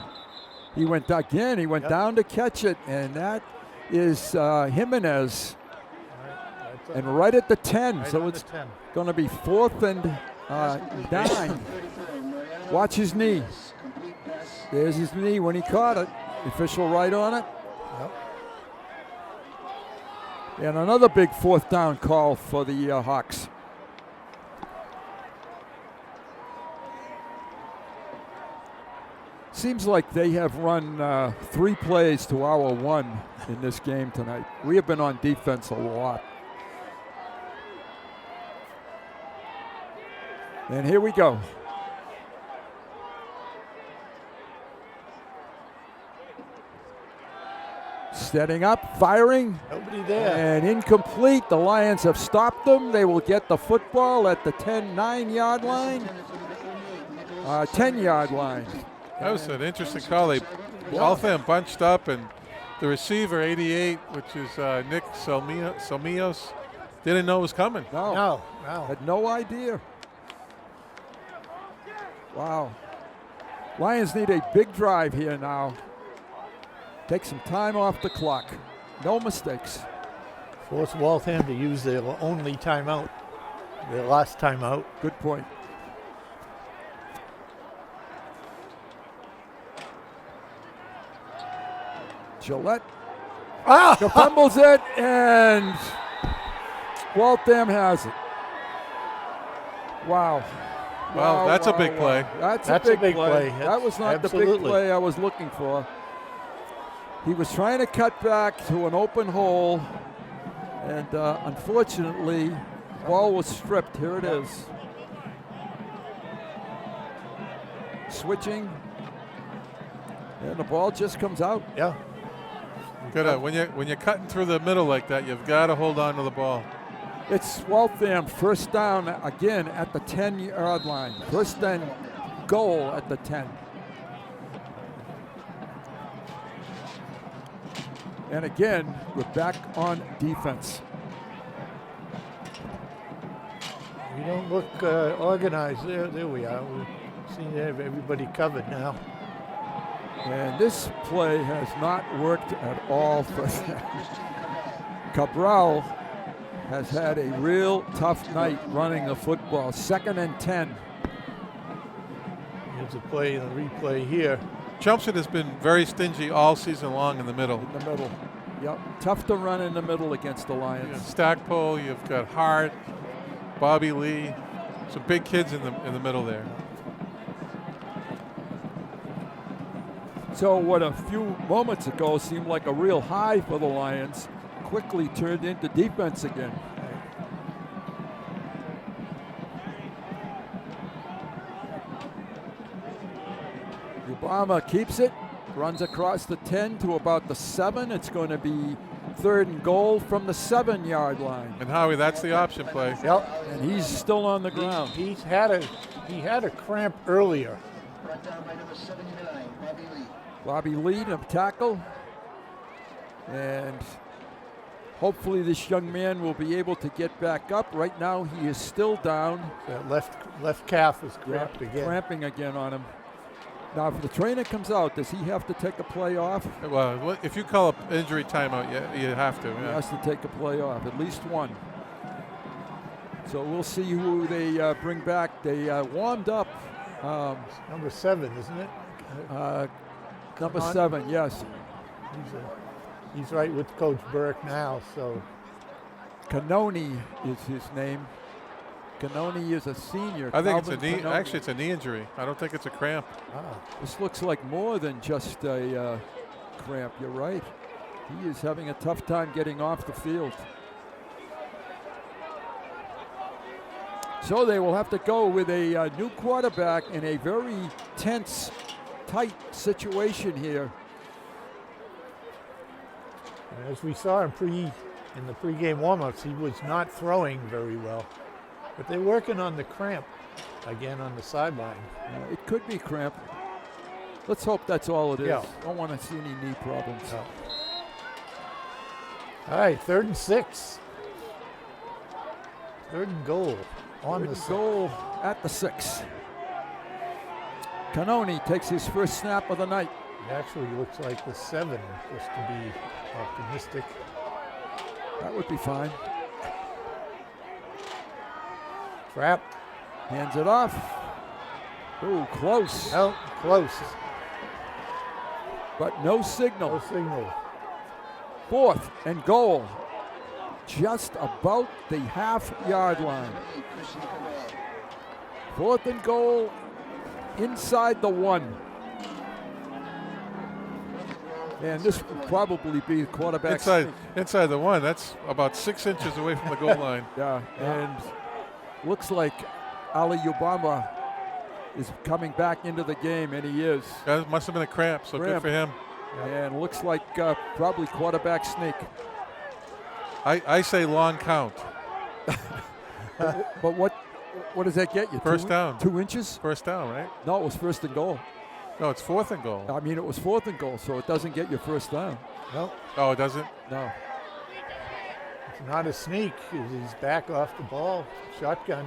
He went again. He went down to catch it, and that is Jimenez. And right at the 10, Right so on it's the 10. going to be 4th and 9. Watch his knee. There's his knee when he caught it. The official right on it. Yep. And another big 4th down call for the Hawks. Seems like they have run 3 plays to our 1 in this game tonight. We have been on defense a lot. And here we go. Setting up, firing. Nobody there. And incomplete. The Lions have stopped them. They will get the football at the 9-yard line. 10-yard line. That was an interesting call. Waltham bunched up, and the receiver, 88, which is Nick Salmios, didn't know it was coming. No. Had no idea. Wow. Lions need a big drive here now. Take some time off the clock. No mistakes. Force Waltham to use their only timeout, their last timeout. Good point. Gillette fumbles it, and Waltham has it. Wow. Well, that's a big play. That's a big play. That was not the big play I was looking for. He was trying to cut back to an open hole, and unfortunately, ball was stripped. Here it is. Switching, and the ball just comes out. Yeah. When you're cutting through the middle like that, you've got to hold on to the ball. It's Waltham, 1st down again at the 10-yard line. 1st and goal at the 10. And again, we're back on defense. We don't look organized. There we are. We seem to have everybody covered now. And this play has not worked at all for them. Cabral has had a real tough night running the football. 2nd and 10. Here's a play and a replay here. Chelmsford has been very stingy all season long in the middle. In the middle. Yep. Tough to run in the middle against the Lions. Stackpole, you've got Hart, Bobby Lee, some big kids in the middle there. So what a few moments ago seemed like a real high for the Lions quickly turned into defense again. Obama keeps it, runs across the 10 to about the 7. It's going to be 3rd and goal from the 7-yard line. And Howie, that's the option play. Yep. And he's still on the ground. He had a cramp earlier. Bobby Lee, a tackle. And hopefully this young man will be able to get back up. Right now he is still down. That left calf is cramped again. Cramping again on him. Now, if the trainer comes out, does he have to take a play off? Well, if you call up injury timeout, you have to. He Yeah. has to take a play off, at least one. So we'll see who they bring back. They warmed up. Number 7, isn't it? Number 7, yes. He's right with Coach Burke now. So Cannoni is his name. Cannoni is a senior. I think Calvin it's a knee. Cannoni. Actually, it's a knee injury. I don't think it's a cramp. This looks like more than just a cramp. You're right. He is having a tough time getting off the field. So they will have to go with a new quarterback in a very tense, tight situation here. As we saw in the pregame warmups, he was not throwing very well. But they're working on the cramp again on the sideline. It could be cramp. Let's hope that's all it is. Yeah. Don't want to see any knee problems. No. All right, 3rd and 6. 3rd and goal on the goal at the 6. Cannoni takes his first snap of the night. It actually looks like the 7, just to be optimistic. That would be fine. Trap. Hands it off. Ooh, close. Oh, close. But no signal. No signal. 4th and goal. Just about the half-yard line. 4th and goal inside the 1. And this would probably be the quarterback. Inside the 1. That's about 6 inches away from the goal line. Yeah, and looks like Ali Ubamba is coming back into the game, and he is. That must have been a cramp, so good for him. And looks like probably quarterback sneak. I say long count. But what does that get you? First down. 2 inches? First down, right? No, it was 1st and goal. No, it's 4th and goal. I mean, it was 4th and goal, so it doesn't get you first down. No. Oh, it doesn't? No. It's not a sneak. He's back off the ball. Shotgun.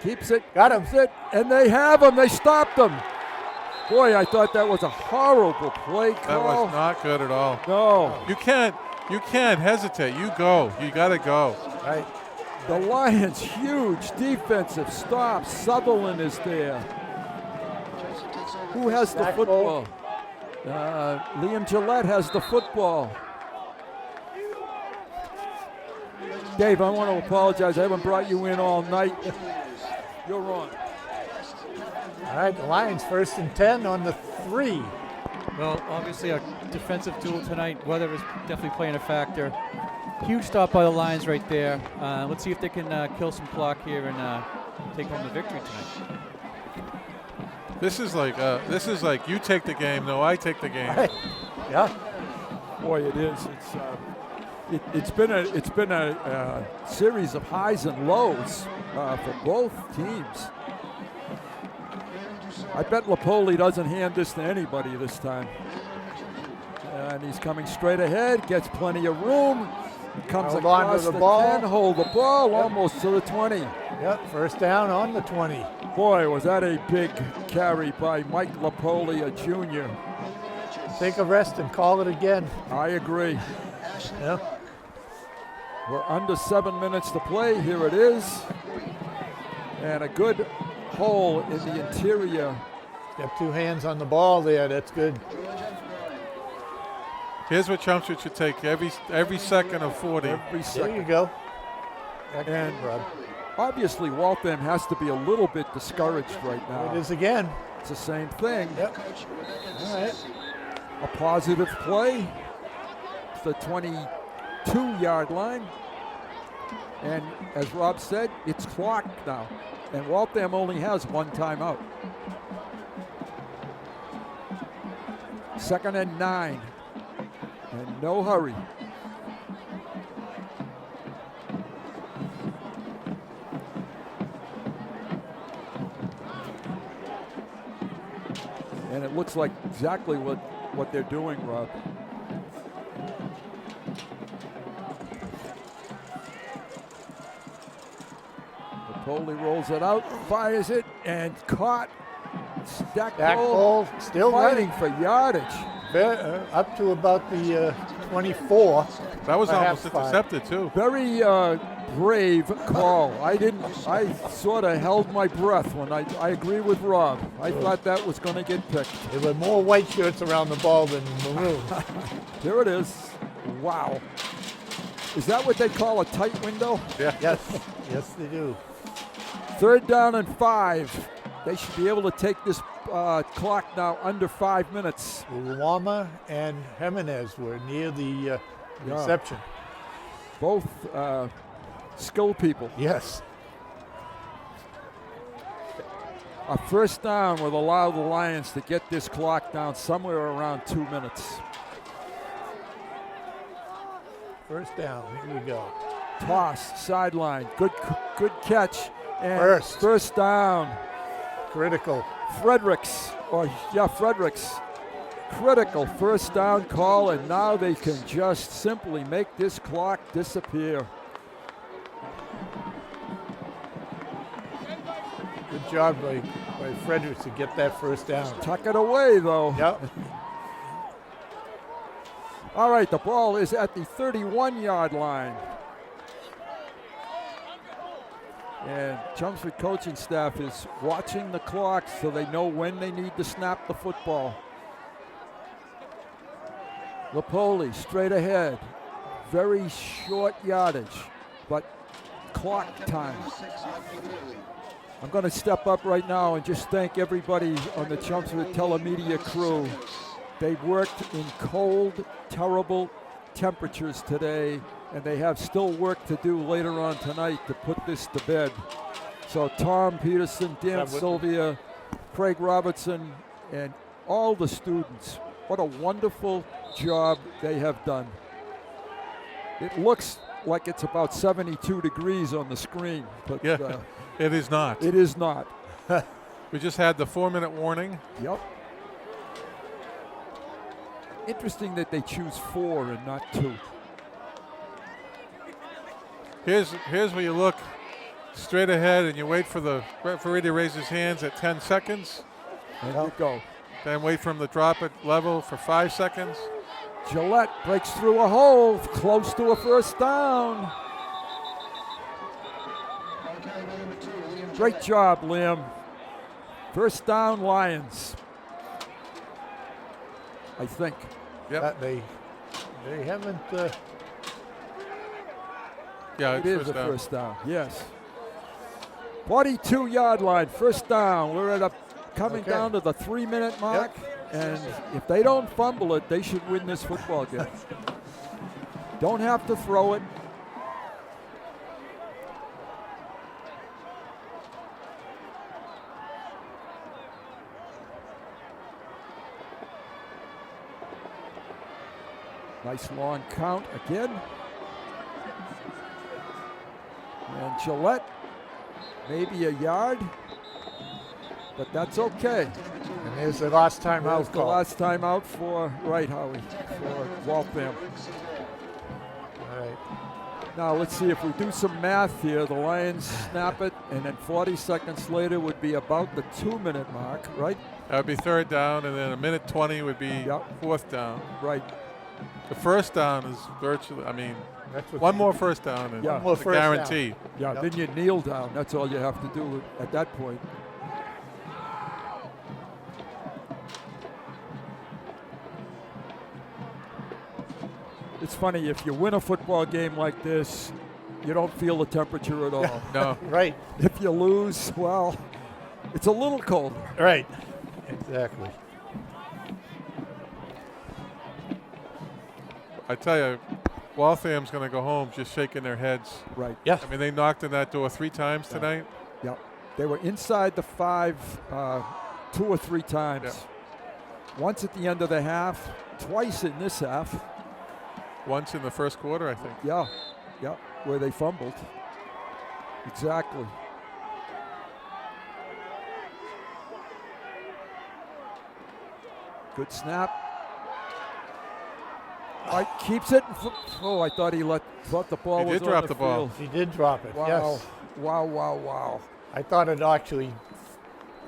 Keeps it. Got him. And they have him. They stopped him. Boy, I thought that was a horrible play call. That was not good at all. No. You can't hesitate. You go. You got to go. Right. The Lions, huge defensive stop. Sutherland is there. Who has the football? Liam Gillette has the football. Dave, I want to apologize. I haven't brought you in all night. You're wrong. All right, the Lions 1st and 10 on the 3. Well, obviously a defensive tool tonight. Weather is definitely playing a factor. Huge stop by the Lions right there. Let's see if they can kill some clock here and take home the victory tonight. This is like you take the game. No, I take the game. Right. Yeah. Boy, it is. It's been a series of highs and lows for both teams. I bet Lapoli doesn't hand this to anybody this time. And he's coming straight ahead, gets plenty of room, comes across the 10, hold the ball almost to the 20. Yep, first down on the 20. Boy, was that a big carry by Mike Lapoli, a junior. Take a rest and call it again. I agree. Yeah. We're under 7 minutes to play. Here it is. And a good hole in the interior. Got 2 hands on the ball there. That's good. Here's what Chelmsford should take every second of 40. Every second. There you go. And obviously Waltham has to be a little bit discouraged right now. It is again. It's the same thing. Yep. All right. A positive play. It's the 22-yard line. And as Rob said, it's clocked now. And Waltham only has 1 timeout. 2nd and 9. And no hurry. And it looks like exactly what they're doing, Rob. Napoli rolls it out, fires it, and caught. Stackpole still fighting for yardage. Up to about the 24. That was almost intercepted too. Very brave call. I sort of held my breath when I agree with Rob. I thought that was going to get picked. There were more white shirts around the ball than maroon. There it is. Wow. Is that what they call a tight window? Yeah. Yes, they do. 3rd down and 5. They should be able to take this clock now under 5 minutes. Uwama and Jimenez were near the reception. Both skilled people. Yes. A first down will allow the Lions to get this clock down somewhere around 2 minutes. First down. Here we go. Toss, sideline. Good catch. And first down. Critical. Fredericks. Critical first down call, and now they can just simply make this clock disappear. Good job by Fredericks to get that first down. Tuck it away, though. Yep. All right, the ball is at the 31-yard line. And Chelmsford coaching staff is watching the clock so they know when they need to snap the football. Lapoli straight ahead. Very short yardage, but clock time. I'm going to step up right now and just thank everybody on the Chelmsford Telemedia crew. They've worked in cold, terrible temperatures today, and they have still work to do later on tonight to put this to bed. So Tom Peterson, Dan Sylvia, Craig Robertson, and all the students, what a wonderful job they have done. It looks like it's about 72 degrees on the screen, but it is not. It is not. We just had the 4-minute warning. Yep. Interesting that they choose 4 and not 2. Here's where you look straight ahead and you wait for the referee to raise his hands at 10 seconds. And you go. Then wait for him to drop it level for 5 seconds. Gillette breaks through a hole, close to a first down. Great job, Liam. First down, Lions. I think. Yep. They haven't. Yeah, it is a first down. Yes. 42-yard line, first down. We're coming down to the 3-minute mark, and if they don't fumble it, they should win this football game. Don't have to throw it. Nice long count again. And Gillette, maybe a yard, but that's okay. And there's the last time out. The last time out for Howie, for Waltham. All right. Now let's see if we do some math here. The Lions snap it, and then 40 seconds later would be about the 2-minute mark, right? That would be third down, and then a minute 20 would be fourth down. Right. The first down is virtually, one more first down and it's a guarantee. Yeah, then you kneel down. That's all you have to do at that point. It's funny, if you win a football game like this, you don't feel the temperature at all. No. Right. If you lose, well, it's a little colder. Right. Exactly. I tell you, Waltham's going to go home just shaking their heads. Right. Yeah. I mean, they knocked on that door 3 times tonight. Yeah. They were inside the 5 2 or 3 times. Yeah. Once at the end of the half, twice in this half. Once in the first quarter, I think. Yeah. Yeah. Where they fumbled. Exactly. Good snap. Keeps it. I thought he thought the ball was on the field. He did drop the ball. He did drop it, wow. yes. Wow. I thought it actually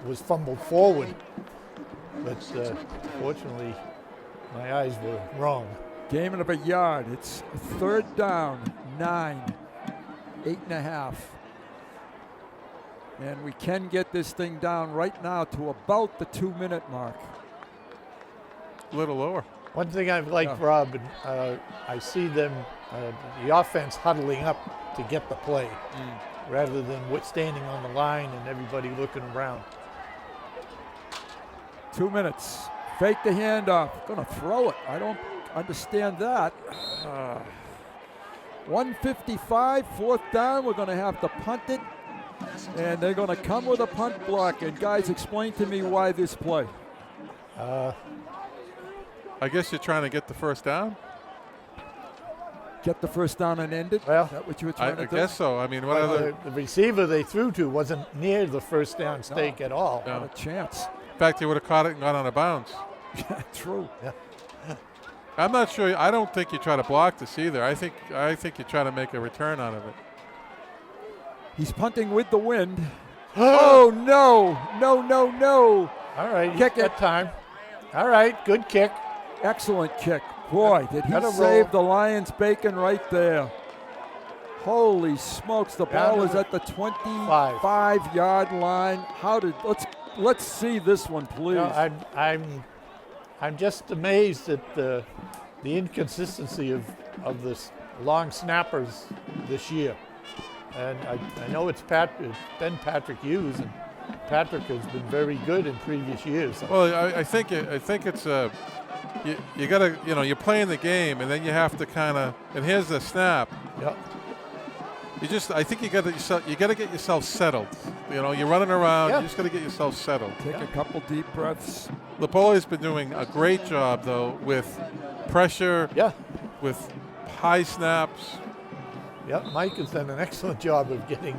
was fumbled forward, but fortunately my eyes were wrong. Gain of a yard. It's third down, 9, 8.5. And we can get this thing down right now to about the 2-minute mark. A little lower. One thing I've liked, Rob, I see them, the offense huddling up to get the play rather than standing on the line and everybody looking around. 2 minutes. Fake the handoff. Going to throw it. I don't understand that. 1:55, fourth down. We're going to have to punt it. And they're going to come with a punt block. And guys, explain to me why this play. I guess you're trying to get the first down? Get the first down and end it? Well, is that what you were trying to do? I guess so. I mean, what other... The receiver they threw to wasn't near the first down stake at all. Not a chance. In fact, he would have caught it and gone out of bounds. Yeah, true. Yeah. I'm not sure. I don't think you try to block this either. I think you try to make a return out of it. He's punting with the wind. Oh, no. All right, kick it. Time. All right, good kick. Excellent kick. Boy, did he save the Lions' bacon right there. Holy smokes! The ball is at the 25-yard line. Let's see this one, please. No, I'm just amazed at the inconsistency of this long snappers this year. And I know it's been Patrick Hughes, and Patrick has been very good in previous years. Well, I think it's you gotta, you're playing the game, and then you have to kind of, and here's the snap. Yep. I think you gotta get yourself settled. You're running around. You just gotta get yourself settled. Take a couple deep breaths. Lepoli's been doing a great job though with pressure. Yeah. With high snaps. Yep. Mike has done an excellent job of getting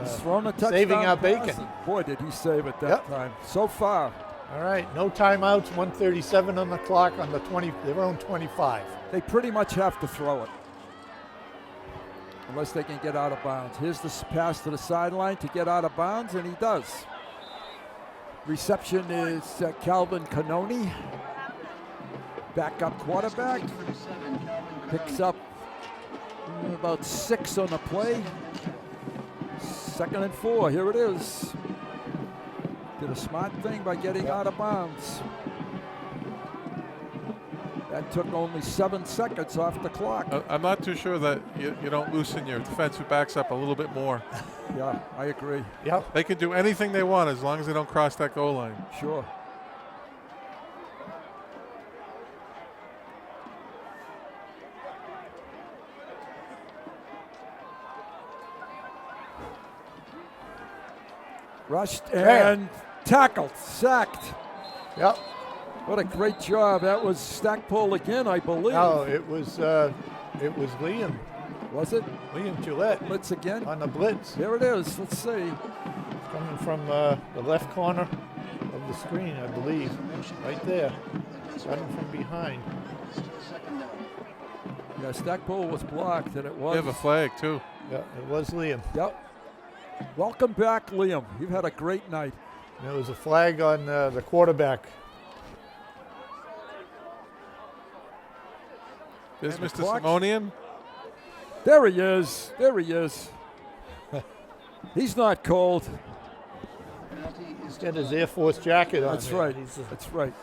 thrown a touchdown saving our bacon. pass. Boy, did he save it that time. So far. All right. No timeouts. 1:37 on the clock on their own 25. They pretty much have to throw it, unless they can get out of bounds. Here's the pass to the sideline to get out of bounds, and he does. Reception is Calvin Canoni. Backup quarterback. Picks up about 6 on the play. 2nd and 4, here it is. Did a smart thing by getting out of bounds. That took only 7 seconds off the clock. I'm not too sure that you don't loosen your defensive backs up a little bit more. Yeah, I agree. Yep. They can do anything they want as long as they don't cross that goal line. Sure. Rushed and tackled, sacked. Yep. What a great job. That was Stackpole again, I believe. No, it was Liam. Was it? Liam Gillette. Blitz again? On the blitz. Here it is. Let's see. Coming from the left corner of the screen, I believe. Right there. Got him from behind. Yeah, Stackpole was blocked, and it was. They have a flag, too. Yeah, it was Liam. Yep. Welcome back, Liam. You've had a great night. There was a flag on the quarterback. There's Mr. Simonian. There he is. There he is. He's not cold. He's got his Air Force jacket on. That's right. That's right.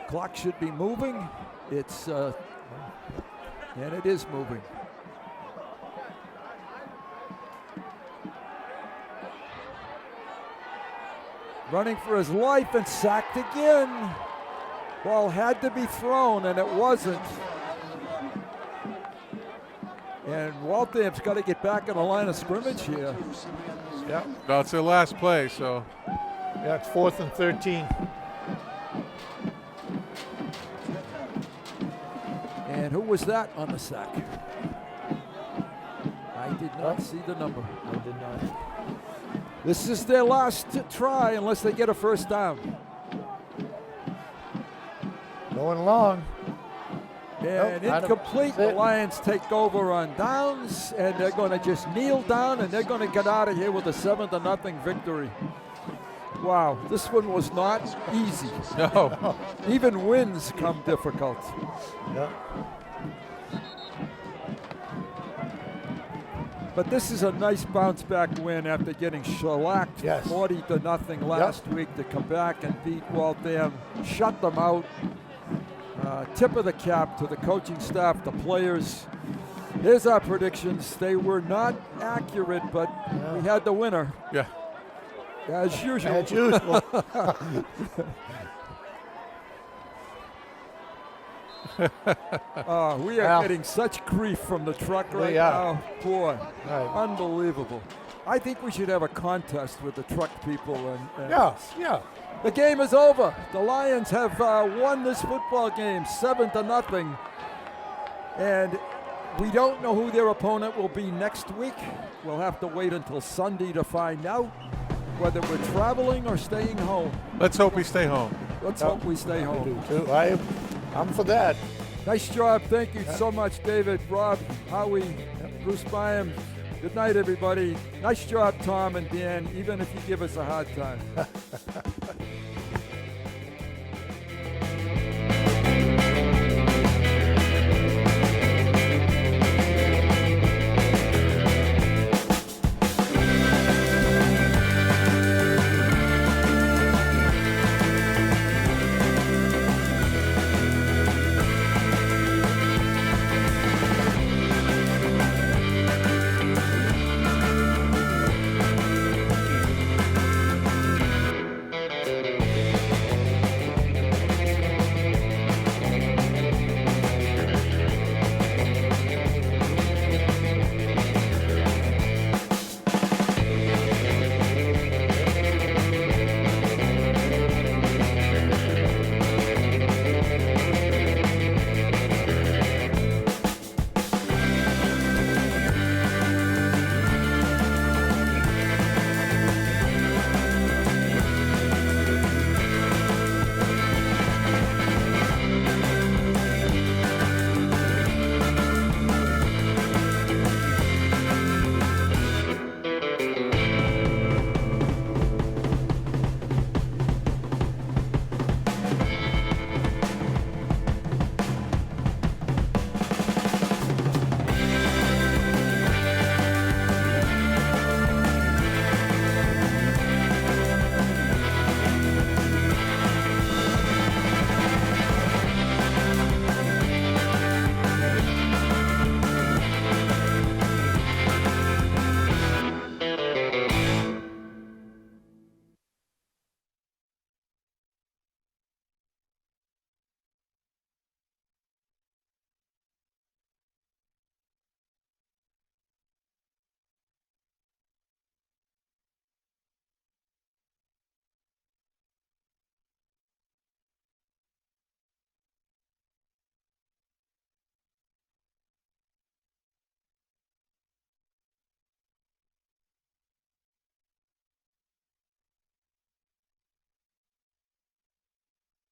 Clock should be moving. It's and it is moving. Running for his life and sacked again. Ball had to be thrown, and it wasn't. And Waltham's got to get back in the line of scrimmage here. Yeah. No, it's their last play, so. Yeah, it's 4th and 13. And who was that on the sack? I did not see the number. I did not. This is their last try unless they get a first down. Going long. And incomplete. The Lions take over on downs, and they're going to just kneel down, and they're going to get out of here with a 7-0 victory. Wow, this one was not easy. No. Even wins come difficult. Yeah. But this is a nice bounce-back win after getting shellacked 40-0 last week to come back and beat Waltham, shut them out. Tip of the cap to the coaching staff, the players. Here's our predictions. They were not accurate, but we had the winner. Yeah. As usual. As usual. We are getting such grief from the truck right now. Boy, unbelievable. I think we should have a contest with the truck people. And yeah. The game is over. The Lions have won this football game 7-0. And we don't know who their opponent will be next week. We'll have to wait until Sunday to find out whether we're traveling or staying home. Let's hope we stay home. Let's hope we stay home. I do too. I'm for that. Nice job. Thank you so much, David, Rob, Howie, Bruce Byam. Good night, everybody. Nice job, Tom and Dan, even if you give us a hard time.